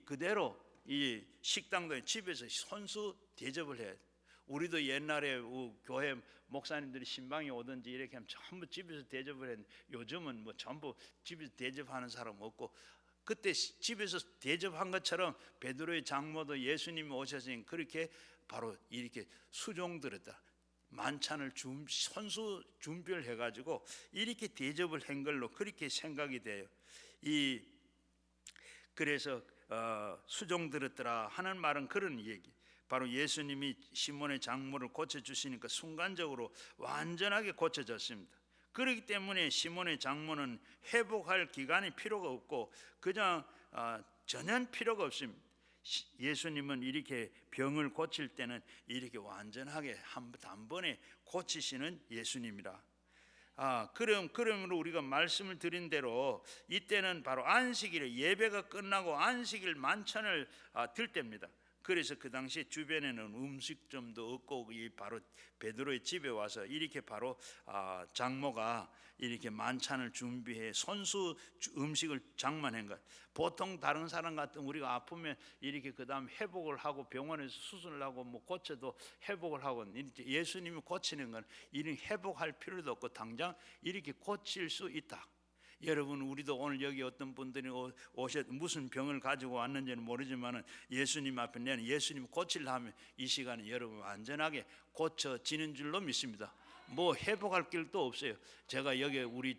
식당도 집에서 손수 대접을 해야 돼. 우리도 옛날에 교회 목사님들이 신방이 오든지 이렇게 하면 전부 집에서 대접을 했는데, 요즘은 뭐 전부 집에서 대접하는 사람 없고, 그때 집에서 대접한 것처럼 베드로의 장모도 예수님이 오셨으니 그렇게 바로 이렇게 수종 들었다. 만찬을 손수 준비를 해가지고 이렇게 대접을 한 걸로 그렇게 생각이 돼요. 그래서 수종 들었더라 하는 말은 그런 얘기. 바로 예수님이 시몬의 장모를 고쳐주시니까 순간적으로 완전하게 고쳐졌습니다. 그렇기 때문에 시몬의 장모는 회복할 기간이 필요가 없고 그냥 전혀 필요가 없습니다. 예수님은 이렇게 병을 고칠 때는 이렇게 완전하게 한 번에 고치시는 예수님이라. 그러므로 우리가 말씀을 드린 대로 이때는 바로 안식일, 예배가 끝나고 안식일 만찬을 들 때입니다. 그래서 그 당시 주변에는 음식점도 없고 이 바로 베드로의 집에 와서 이렇게 바로 장모가 이렇게 만찬을 준비해 손수 음식을 장만한 것. 보통 다른 사람 같은 우리가 아프면 이렇게 그다음 회복을 하고 병원에서 수술을 하고 뭐 고쳐도 회복을 하고, 예수님이 고치는 건 이런 회복할 필요도 없고 당장 이렇게 고칠 수 있다. 여러분, 우리도 오늘 여기 어떤 분들이 무슨 병을 가지고 왔는지는 모르지만 예수님 앞에 내는 예수님 고치려 하면 이 시간에 여러분 완전하게 고쳐지는 줄로 믿습니다. 뭐 회복할 길도 없어요. 제가 여기 우리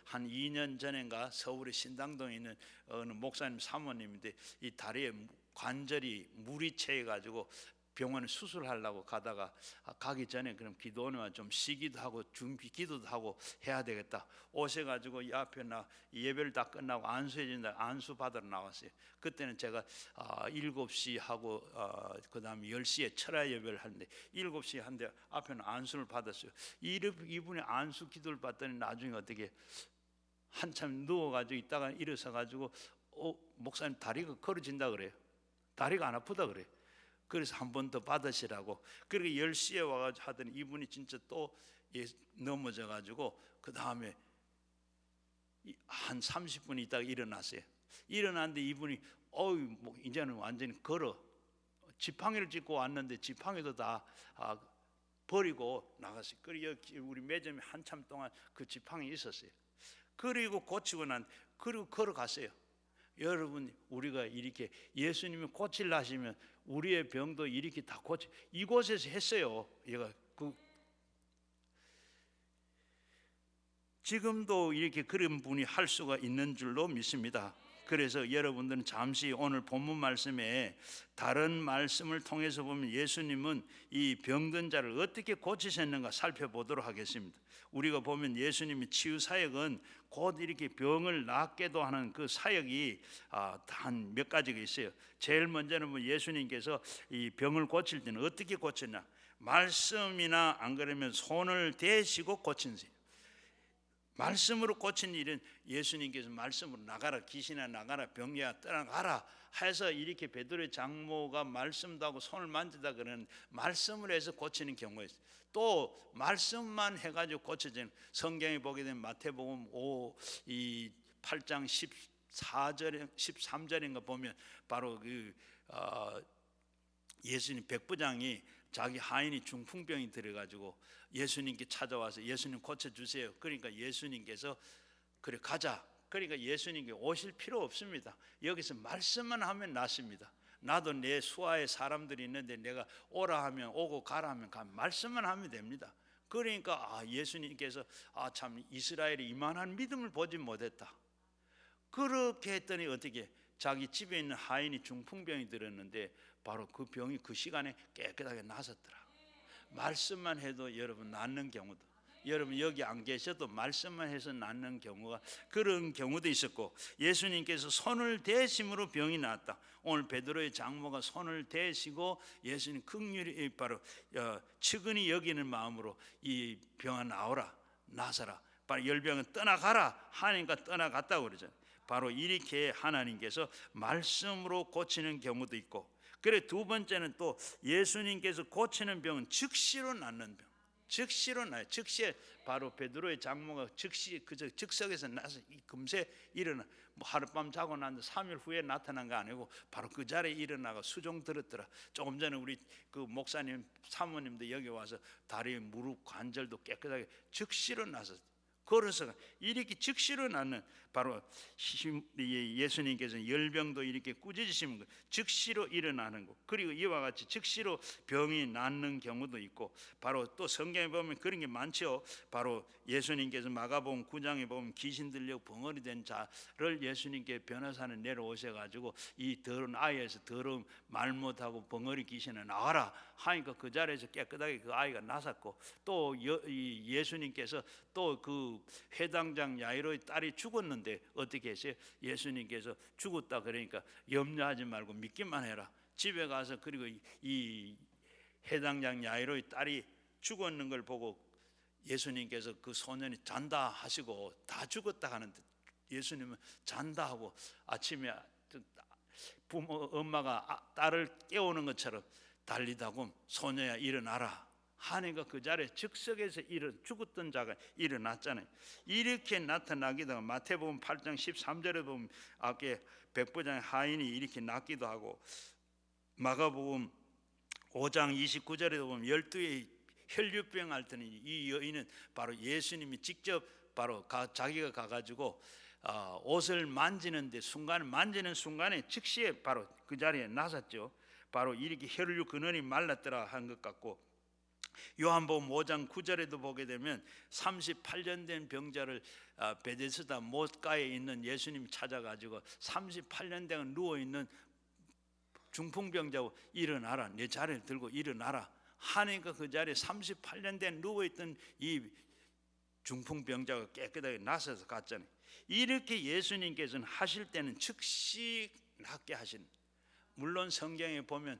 한 2년 전인가 서울의 신당동에 있는 어느 목사님 사모님인데, 이 다리에 관절이 물이 채여 가지고 병원에 수술하려고 가다가 가기 전에 그럼 기도원에 좀 쉬기도 하고 준비 기도도 하고 해야 되겠다. 오셔가지고 이 앞에 예배를 다 끝나고 안수해진다. 안수 받으러 나왔어요. 그때는 제가 7시 하고 그 다음에 10시에 철야 예배를 하는데 7시에 한데 앞에는 안수를 받았어요. 이분이 안수 기도를 받더니 나중에 어떻게 한참 누워가지고 있다가 일어서가지고 목사님 다리가 걸어진다 그래요. 다리가 안 아프다 그래요. 그래서 한 번 더 받으시라고. 그리고 10시에 와가지고 하더니 이분이 진짜 또 넘어져가지고 그 다음에 한 30분 있다가 일어났어요. 일어났는데 이분이 뭐 이제는 완전히 걸어. 지팡이를 짚고 왔는데 지팡이도 다 버리고 나갔어요. 그리고 우리 매점에 한참 동안 그 지팡이 있었어요. 그리고 고치고 그리고 걸어갔어요. 여러분, 우리가 이렇게 예수님이 고치려 하시면 우리의 병도 이렇게 다 이곳에서 했어요. 얘가 지금도 이렇게 그런 분이 할 수가 있는 줄로 믿습니다. 그래서 여러분들은 잠시 오늘 본문 말씀에 다른 말씀을 통해서 보면 예수님은 이 병든 자를 어떻게 고치셨는가 살펴보도록 하겠습니다. 우리가 보면 예수님의 치유 사역은 곧 이렇게 병을 낫게도 하는 그 사역이 한 몇 가지가 있어요. 제일 먼저는 뭐 예수님께서 이 병을 고칠 때는 어떻게 고쳤냐, 말씀이나 안 그러면 손을 대시고 고친세요. 말씀으로 고친 일은 예수님께서 말씀으로 나가라, 귀신아 나가라, 병이야 떠나가라 해서 이렇게 베드로의 장모가 말씀도 하고 손을 만지다 그러는 말씀을 해서 고치는 경우가 있어요. 또 말씀만 해가지고 고쳐지는, 성경에 보게 되면 마태복음 8장 14절 13절인가 보면 바로 예수님 백부장이 자기 하인이 중풍병이 들어가지고 예수님께 찾아와서 예수님 고쳐주세요. 그러니까 예수님께서 그래 가자. 그러니까 예수님께 오실 필요 없습니다. 여기서 말씀만 하면 낫습니다. 나도 내 수하에 사람들이 있는데 내가 오라 하면 오고 가라 하면 가, 말씀만 하면 됩니다. 그러니까 예수님께서 참 이스라엘이 이만한 믿음을 보지 못했다. 그렇게 했더니 어떻게 자기 집에 있는 하인이 중풍병이 들었는데 바로 그 병이 그 시간에 깨끗하게 나섰더라. 말씀만 해도 여러분 낫는 경우도, 여러분 여기 안 계셔도 말씀만 해서 낫는 경우가, 그런 경우도 있었고, 예수님께서 손을 대심으로 병이 나았다. 오늘 베드로의 장모가 손을 대시고 예수님 긍휼히 바로 측은히 여기는 마음으로 이 병아 나오라, 나서라, 바로 열병은 떠나가라 하니까 떠나갔다고 그러죠. 바로 이렇게 하나님께서 말씀으로 고치는 경우도 있고, 그래 두 번째는 또 예수님께서 고치는 병은 즉시로 낫는 병. 즉시로 나요. 즉시에 바로 베드로의 장모가 즉시 그저 즉석에서 나서 금세 일어나, 뭐 하룻밤 자고 난 3일 후에 나타난 거 아니고 바로 그 자리에 일어나가 수종 들었더라. 조금 전에 우리 그 목사님 사모님도 여기 와서 다리 무릎 관절도 깨끗하게 즉시로 나서 걸어서 이렇게 즉시로 낫는, 바로 예수님께서 열병도 이렇게 꾸짖으시는 거 즉시로 일어나는 거, 그리고 이와 같이 즉시로 병이 낫는 경우도 있고, 바로 또 성경에 보면 그런 게 많죠. 바로 예수님께서 마가복음 9장에 보면 귀신 들려 벙어리 된 자를 예수님께 변호사는 내려오셔가지고 이 더러운 아이에서 더러운 말 못하고 벙어리 귀신을 나와라 하니까 그 자리에서 깨끗하게 그 아이가 나섰고, 또 예수님께서 또 그 회당장 야이로의 딸이 죽었는데 어떻게 했어요? 예수님께서 죽었다 그러니까 염려하지 말고 믿기만 해라. 집에 가서, 그리고 이 회당장 야이로의 딸이 죽었는 걸 보고 예수님께서 그 소년이 잔다 하시고 다 죽었다 하는데 예수님은 잔다 하고 아침에 엄마가 딸을 깨우는 것처럼 달리다고 소녀야 일어나라 하니까 그 자리에 즉석에서 죽었던 자가 일어났잖아요. 이렇게 나타나기도 하고, 마태복음 8장 13절에 보면 아까 백부장의 하인이 이렇게 낫기도 하고, 마가복음 5장 29절에 보면 12의 혈류병 앓더니 이 여인은 바로 예수님이 직접 바로 자기가 가가지고 옷을 만지는 순간에 즉시에 바로 그 자리에 나섰죠. 바로 이렇게 혈류 근원이 말랐더라 한 것 같고, 요한복음 5장 9절에도 보게 되면 38년 된 병자를 베데스다 못가에 있는 예수님이 찾아가지고 38년 된 누워있는 중풍병자고 일어나라, 내 자리를 들고 일어나라 하니까 그 자리에 38년 된 누워있던 이 중풍병자가 깨끗하게 나서서 갔잖아요. 이렇게 예수님께서는 하실 때는 즉시 낫게 하시는, 물론 성경에 보면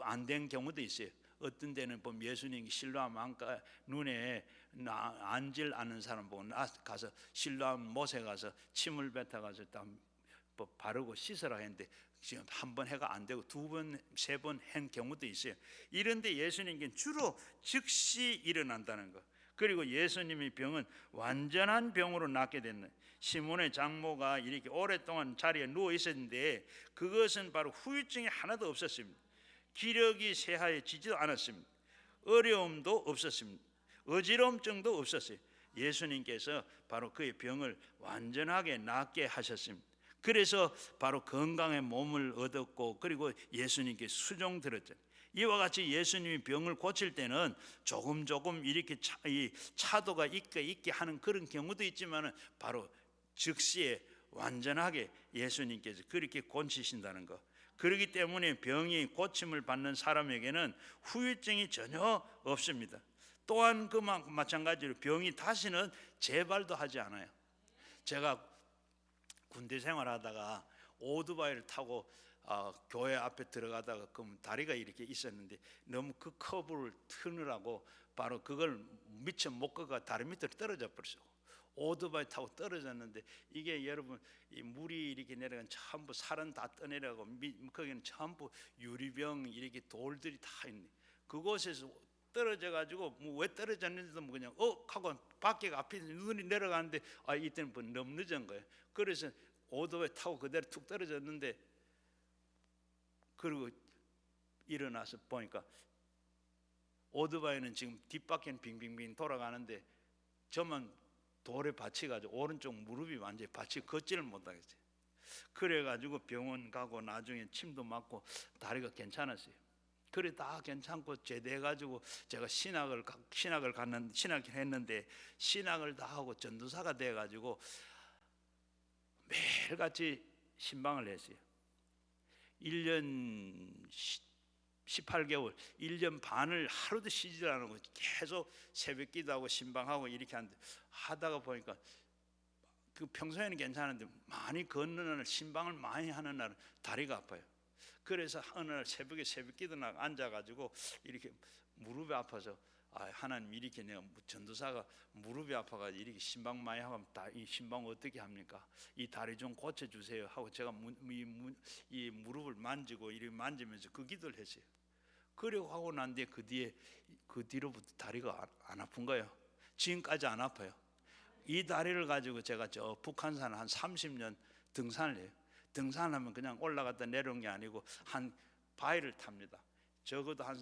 안 된 경우도 있어요. 어떤 데는 보면 예수님이 실로암 안가 눈에 안질 않는 사람 보고 가서 실로암 못에 가서 침을 뱉어가서 바르고 씻으라 했는데 지금 한 번 해가 안 되고 두 번, 세 번 한 경우도 있어요. 이런데 예수님께는 주로 즉시 일어난다는 것. 그리고 예수님의 병은 완전한 병으로 낫게 됐네. 시몬의 장모가 이렇게 오랫동안 자리에 누워 있었는데 그것은 바로 후유증이 하나도 없었습니다. 기력이 쇠하여지지도 않았습니다. 어려움도 없었습니다. 어지럼증도 없었어요. 예수님께서 바로 그의 병을 완전하게 낫게 하셨습니다. 그래서 바로 건강의 몸을 얻었고, 그리고 예수님께 수종들었죠. 이와 같이 예수님이 병을 고칠 때는 조금 이렇게 차도가 있게 하는 그런 경우도 있지만, 바로 즉시에 완전하게 예수님께서 그렇게 고치신다는 것. 그렇기 때문에 병이 고침을 받는 사람에게는 후유증이 전혀 없습니다. 또한 그 마찬가지로 병이 다시는 재발도 하지 않아요. 제가 군대 생활하다가 오토바이를 타고 교회 앞에 들어가다가 그 다리가 이렇게 있었는데, 너무 그 커브를 트느라고 바로 그걸 미처 못 걷다가 다리 밑으로 떨어져 버렸어요. 오토바이 타고 떨어졌는데, 이게 여러분 이 물이 이렇게 내려간 전부 살은 다 떠내려가고, 거기는 전부 유리병 이렇게 돌들이 다 있네. 그곳에서 떨어져 가지고 뭐 왜 떨어졌는지도 뭐 그냥 하고 밖에 앞에 눈이 내려가는데, 이때는 뭐 너무 늦은 거예요. 그래서 오토바이 타고 그대로 툭 떨어졌는데, 그리고 일어나서 보니까 오토바이는 지금 뒷바퀴는 빙빙빙 돌아가는데, 저만 돌에 받쳐가지고 오른쪽 무릎이 완전히 받치고 걷지를 못하겠어요. 그래가지고 병원 가고 나중에 침도 맞고 다리가 괜찮았어요. 그래 다 괜찮고 제대해가지고 제가 신학을 했는데, 신학을 다 하고 전도사가 돼가지고 매일같이 신방을 했어요. 1년 18개월, 1년 반을 하루도 쉬지 않고 계속 새벽 기도하고 신방하고 이렇게 하다가 보니까, 그 평소에는 괜찮은데 많이 걷는 날, 신방을 많이 하는 날은 다리가 아파요. 그래서 어느 날 새벽에 새벽 기도나 앉아가지고 이렇게 무릎이 아파서, 하나님, 이렇게 내가 전도사가 무릎이 아파가지고 이렇게 신방 많이 하면 이 신방 어떻게 합니까? 이 다리 좀 고쳐주세요 하고 제가 이 무릎을 만지고 이렇게 만지면서 그 기도를 했어요. 그리고 하고 난 뒤에 그 뒤로부터 다리가 안 아픈 거예요. 지금까지 안 아파요. 이 다리를 가지고 제가 저 북한산 한 30년 등산을 해요. 등산하면 그냥 올라갔다 내려온 게 아니고 한 바위를 탑니다. 적어도 한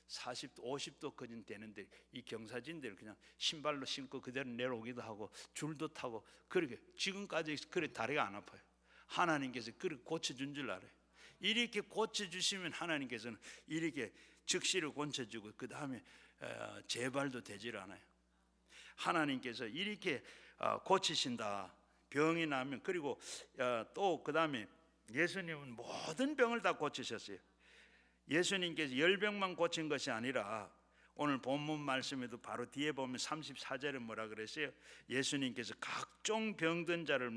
40도 50도까지는 되는데, 이 경사진들을 그냥 신발로 신고 그대로 내려오기도 하고 줄도 타고, 그렇게 지금까지 그래 다리가 안 아파요. 하나님께서 그렇게 고쳐준 줄 알아요. 이렇게 고쳐주시면 하나님께서는 이렇게 즉시로 고쳐주고, 그 다음에 재발도 되질 않아요. 하나님께서 이렇게 고치신다. 병이 나면. 그리고 또 그 다음에 예수님은 모든 병을 다 고치셨어요. 예수님께서 열병만 고친 것이 아니라, 오늘 본문 말씀에도 바로 뒤에 보면 34절에 뭐라 그랬어요? 예수님께서 각종 병든 자를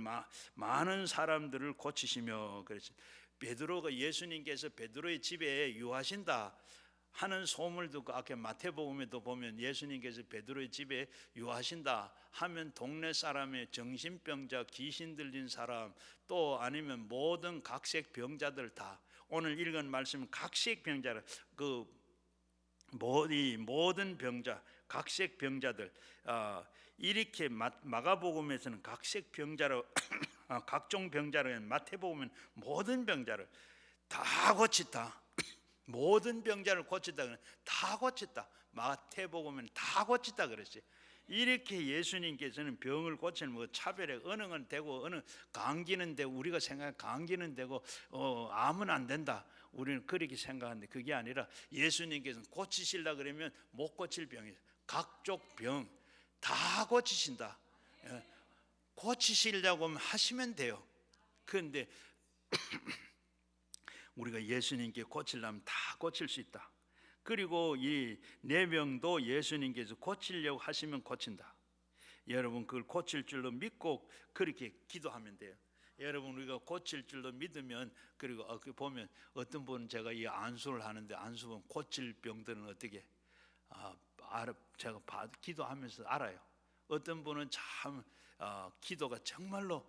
많은 사람들을 고치시며 그랬어요. 베드로가, 예수님께서 베드로의 집에 유하신다 하는 소문을 듣고, 아까 마태복음에도 보면 예수님께서 베드로의 집에 유하신다 하면 동네 사람의 정신병자, 귀신 들린 사람, 또 아니면 모든 각색 병자들 다, 오늘 읽은 말씀은 각색 병자를, 모든 병자, 각색 병자들, 이렇게 마가복음에서는 각색 병자로 각종 병자로, 마태복음은 모든 병자를 다 고치다. 모든 병자를 고치다, 다 고쳤다. 마태복음은 다 고쳤다 그랬어요. 이렇게 예수님께서는 병을 고치는 뭐 차별에 어느 건 되고 어느 감기는 되고, 우리가 생각해 감기는 되고 암은 안 된다, 우리는 그렇게 생각하는데, 그게 아니라 예수님께서는 고치시려 그러면 못 고칠 병이, 각종 병 다 고치신다. 고치시려고 하시면 돼요. 그런데 우리가 예수님께 고치려면 다 고칠 수 있다. 그리고 이 네 병도 예수님께서 고치려고 하시면 고친다. 여러분 그걸 고칠 줄로 믿고 그렇게 기도하면 돼요. 여러분 우리가 고칠 줄로 믿으면, 그리고 보면 어떤 분은, 제가 이 안수를 하는데, 안수는 고칠 병들은 어떻게 제가 기도하면서 알아요. 어떤 분은 참 기도가 정말로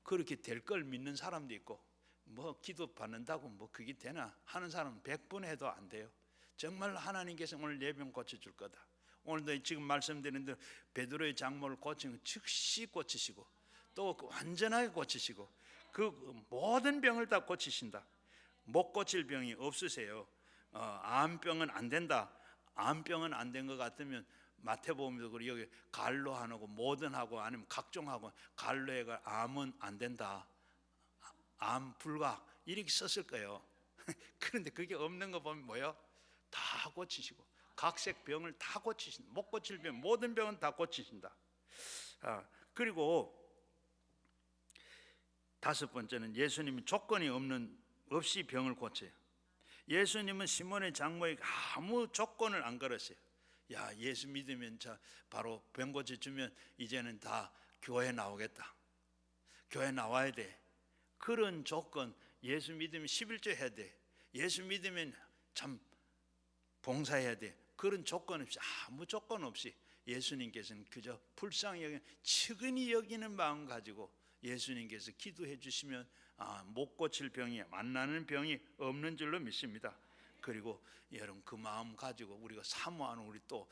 그렇게 될 걸 믿는 사람도 있고, 뭐 기도 받는다고 뭐 그게 되나 하는 사람은 100번 해도 안 돼요. 정말 하나님께서 오늘 내 병 고쳐줄 거다. 오늘도 지금 말씀드린 대로 베드로의 장모를 고치는 즉시 고치시고, 또 완전하게 고치시고, 그 모든 병을 다 고치신다. 못 고칠 병이 없으세요. 암병은 안 된다. 암병은 안 된 것 같으면 마태복음에도 그리고 여기 갈로하고 모든하고 아니면 각종하고 갈로해가 암은 안 된다, 암 불가 이렇게 썼을 거예요. 그런데 그게 없는 거 보면 뭐요? 다 고치시고 각색 병을 다 고치신다. 못 고칠 병, 모든 병은 다 고치신다. 그리고 다섯 번째는 예수님이 조건이 없이 병을 고쳐요. 예수님은 시몬의 장모에게 아무 조건을 안 걸었어요. 야, 예수 믿으면 바로 병 고쳐주면 이제는 다 교회 나오겠다, 교회 나와야 돼, 그런 조건, 예수 믿으면 11조 해야 돼, 예수 믿으면 참 봉사해야 돼, 그런 조건 없이, 아무 조건 없이 예수님께서는 그저 불쌍히 여기는, 측은히 여기는 마음 가지고 예수님께서 기도해 주시면 못 고칠 병이, 만나는 병이 없는 줄로 믿습니다. 그리고 여러분, 그 마음 가지고 우리가 사모하는, 우리 또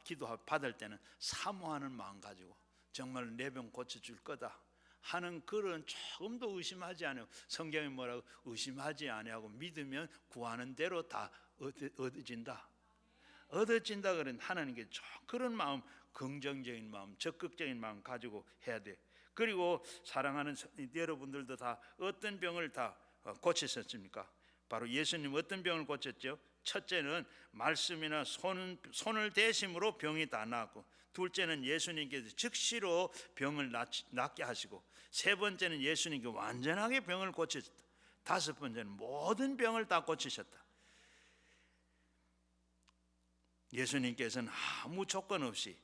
기도 받을 때는 사모하는 마음 가지고 정말 내 병 고쳐줄 거다 하는 그런, 조금도 의심하지 않아요. 성경이 뭐라고? 의심하지 아니하고 믿으면 구하는 대로 다 얻어진다. 얻어진다 그런 하나님께 그런 마음, 긍정적인 마음, 적극적인 마음 가지고 해야 돼. 그리고 사랑하는 여러분들도 다 어떤 병을 다 고치셨습니까? 바로 예수님 어떤 병을 고쳤죠? 첫째는 말씀이나 손을 대심으로 병이 다 나았고, 둘째는 예수님께서 즉시로 병을 낫게 하시고, 세 번째는 예수님께 완전하게 병을 고치셨다. 다섯 번째는 모든 병을 다 고치셨다. 예수님께서는 아무 조건 없이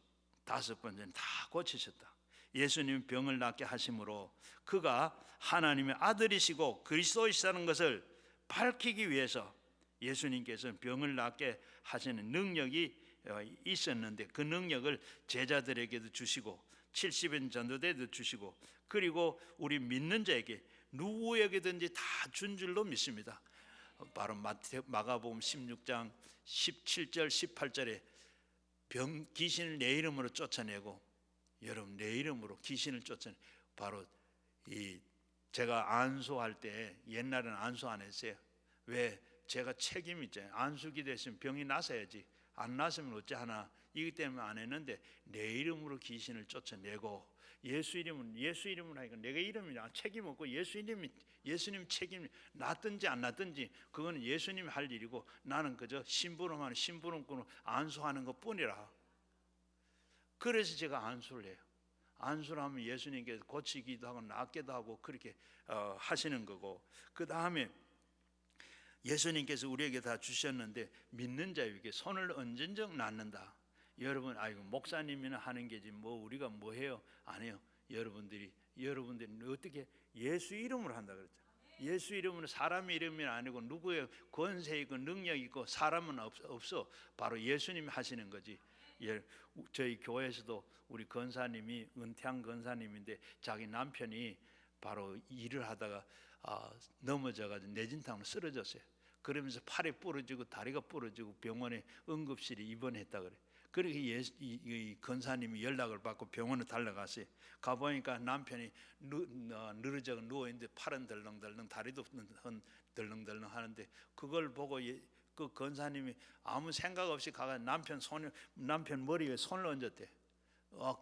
다섯 번째는 다 고치셨다. 예수님 병을 낫게 하심으로 그가 하나님의 아들이시고 그리스도이시라는 것을 밝히기 위해서 예수님께서는 병을 낫게 하시는 능력이 있었는데, 그 능력을 제자들에게도 주시고 70인 전도대도 주시고, 그리고 우리 믿는 자에게 누구에게든지 다 준 줄로 믿습니다. 바로 마가복음 16장 17절 18절에 귀신을 내 이름으로 쫓아내고, 여러분, 내 이름으로 귀신을 쫓아내, 바로 제가 안수할 때, 옛날에는 안수 안 했어요. 왜? 제가 책임 있잖아요. 안수기 됐으면 병이 나서야지, 안 나서면 어찌 하나, 이기 때문에 안 했는데, 내 이름으로 귀신을 쫓아내고, 예수 이름으로 하니까 내가 이름이 책임 없고, 예수님 책임, 낫든지 안 낫든지 그거는 예수님이 할 일이고, 나는 그저 심부름꾼으로 안수하는 것 뿐이라. 그래서 제가 안수를 해요. 안수를 하면 예수님께서 고치기도 하고 낫기도 하고 그렇게 하시는 거고, 그 다음에 예수님께서 우리에게 다 주셨는데, 믿는 자에게 손을 얹은 낫는다. 여러분, 아이고 목사님이나 하는 게지 뭐 우리가 뭐 해요? 안 해요. 여러분들이 어떻게 예수 이름으로 한다 그랬죠. 예수 이름으로, 사람 이름이 아니고 누구의 권세 있고 능력 있고 사람은 없어. 바로 예수님이 하시는 거지. 저희 교회에서도 우리 권사님이, 은퇴한 권사님인데 자기 남편이 바로 일을 하다가 넘어져가지고 뇌진탕으로 쓰러졌어요. 그러면서 팔이 부러지고 다리가 부러지고 병원에 응급실에 입원했다 그래. 그렇게 이 권사님이 연락을 받고 병원에 달려갔어요. 가보니까 남편이 늘어져 누워있는데 팔은 덜렁덜렁, 다리도 덜렁덜렁 하는데, 그걸 보고 그 권사님이 아무 생각 없이 가서 남편 머리에 손을 얹었대.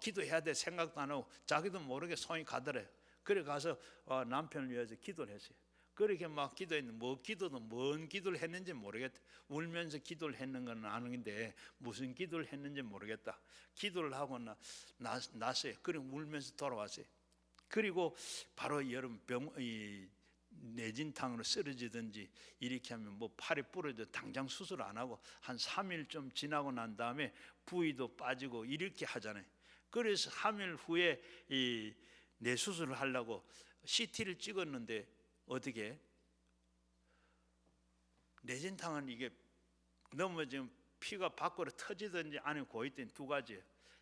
기도해야 돼 생각도 안 하고 자기도 모르게 손이 가더래요. 그래 가서 남편을 위해서 기도를 했어요. 그렇게 막 기도했는데, 뭔 기도를 했는지 모르겠다. 울면서 기도를 했는 건 아는데 무슨 기도를 했는지 모르겠다. 기도를 하고 났어요. 그리고 울면서 돌아왔어요. 그리고 바로 여러분, 뇌진탕으로 쓰러지든지 이렇게 하면 뭐 팔이 부러져 당장 수술 안 하고 한 3일 좀 지나고 난 다음에 부위도 빠지고 이렇게 하잖아요. 그래서 3일 후에 뇌 수술을 하려고 CT를 찍었는데, 어떻게 뇌진탕은 이게 넘어지면 피가 밖으로 터지든지 안에 고있든지 두 가지예요.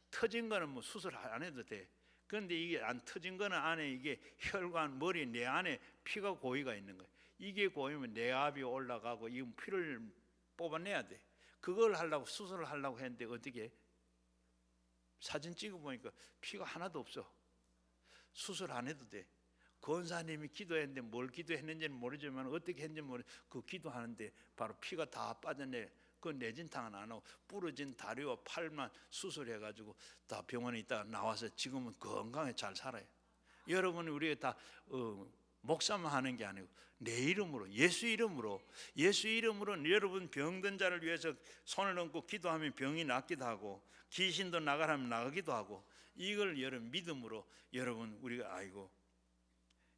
터진 거는 뭐 수술 안 해도 돼. 그런데 이게 안 터진 거는 안에 이게 혈관, 머리, 내 안에 피가 고이가 있는 거예요. 이게 고이면 뇌압이 올라가고 이 피를 뽑아내야 돼. 그걸 하려고 수술을 하려고 했는데, 어떻게 사진 찍어 보니까 피가 하나도 없어. 수술 안 해도 돼. 권사님이 기도했는데 뭘 기도했는지는 모르지만 어떻게 했는지 그 기도하는데 바로 피가 다 빠져내. 그 내진탕은 안 하고 부러진 다리와 팔만 수술해가지고 다 병원에 있다가 나와서 지금은 건강하게 잘 살아요. 여러분, 우리가 다 목사만 하는 게 아니고 내 이름으로, 예수 이름으로 여러분 병든 자를 위해서 손을 얹고 기도하면 병이 낫기도 하고 귀신도 나가라면 나가기도 하고, 이걸 여러분 믿음으로 여러분 우리가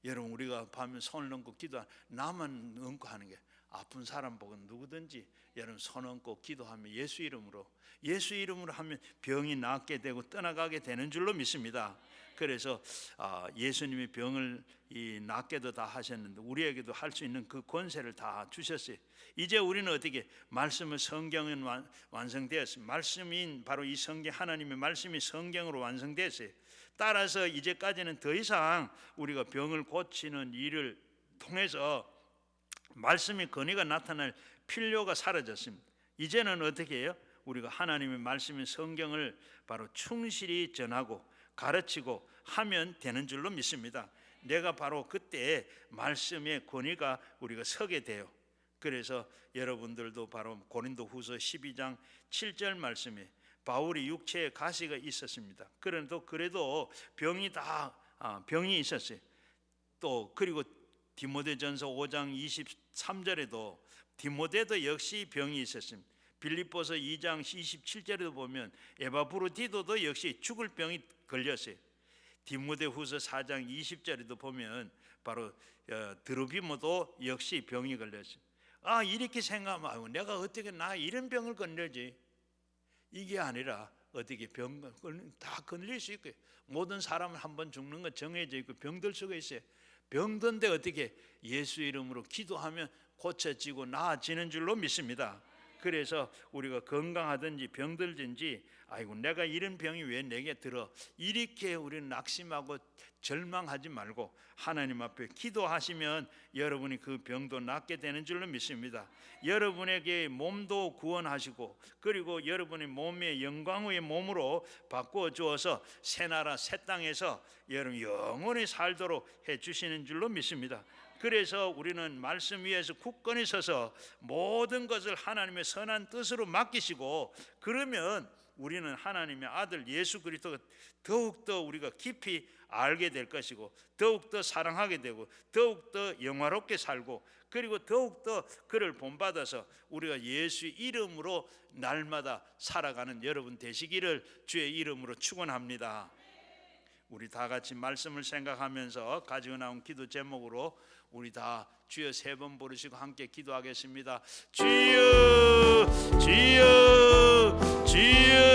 여러분 우리가 밤에 손을 얹고 기도하면 나만 얹고 하는 게, 아픈 사람 보고 누구든지 여러분 손 얹고 기도하면 예수 이름으로 하면 병이 낫게 되고 떠나가게 되는 줄로 믿습니다. 그래서 예수님이 병을 낫게도 다 하셨는데 우리에게도 할 수 있는 그 권세를 다 주셨어요. 이제 우리는 어떻게 말씀을, 성경은 완성되었습니다. 말씀인 바로 이 성경, 하나님의 말씀이 성경으로 완성됐어요. 따라서 이제까지는 더 이상 우리가 병을 고치는 일을 통해서 말씀의 권위가 나타날 필요가 사라졌습니다. 이제는 어떻게 해요? 우리가 하나님의 말씀인 성경을 바로 충실히 전하고 가르치고 하면 되는 줄로 믿습니다. 내가 바로 그때 말씀의 권위가 우리가 서게 돼요. 그래서 여러분들도 바로 고린도후서 12장 7절 말씀에 바울이 육체에 가시가 있었습니다. 그래도 병이 있었어요. 또 그리고 디모데전서 5장 23절에도 디모데도 역시 병이 있었습니다. 빌립보서 2장 27절에도 보면 에바브로디도도 역시 죽을 병이 걸렸어요. 디모데후서 4장 20절에도 보면 바로 드로비모도 역시 병이 걸렸어요. 이렇게 생각하면 내가 어떻게 이런 병을 걸리지? 이게 아니라 어떻게 병을 다 걸릴 수 있고요. 모든 사람은 한번 죽는 건 정해져 있고 병들 수가 있어요. 병든데 어떻게 예수 이름으로 기도하면 고쳐지고 나아지는 줄로 믿습니다. 그래서 우리가 건강하든지 병들든지 내가 이런 병이 왜 내게 들어, 이렇게 우리는 낙심하고 절망하지 말고 하나님 앞에 기도하시면 여러분이 그 병도 낫게 되는 줄로 믿습니다. 여러분에게 몸도 구원하시고 그리고 여러분의 몸의 영광의 몸으로 바꾸어 주어서 새 나라 새 땅에서 여러분 영원히 살도록 해주시는 줄로 믿습니다. 그래서 우리는 말씀 위에서 굳건히 서서 모든 것을 하나님의 선한 뜻으로 맡기시고, 그러면 우리는 하나님의 아들 예수 그리스도가 더욱더 우리가 깊이 알게 될 것이고 더욱더 사랑하게 되고 더욱더 영화롭게 살고, 그리고 더욱더 그를 본받아서 우리가 예수 이름으로 날마다 살아가는 여러분 되시기를 주의 이름으로 축원합니다. 우리 다 같이 말씀을 생각하면서 가지고 나온 기도 제목으로 우리 다 주여 3번 부르시고 함께 기도하겠습니다. 주여 주여 주여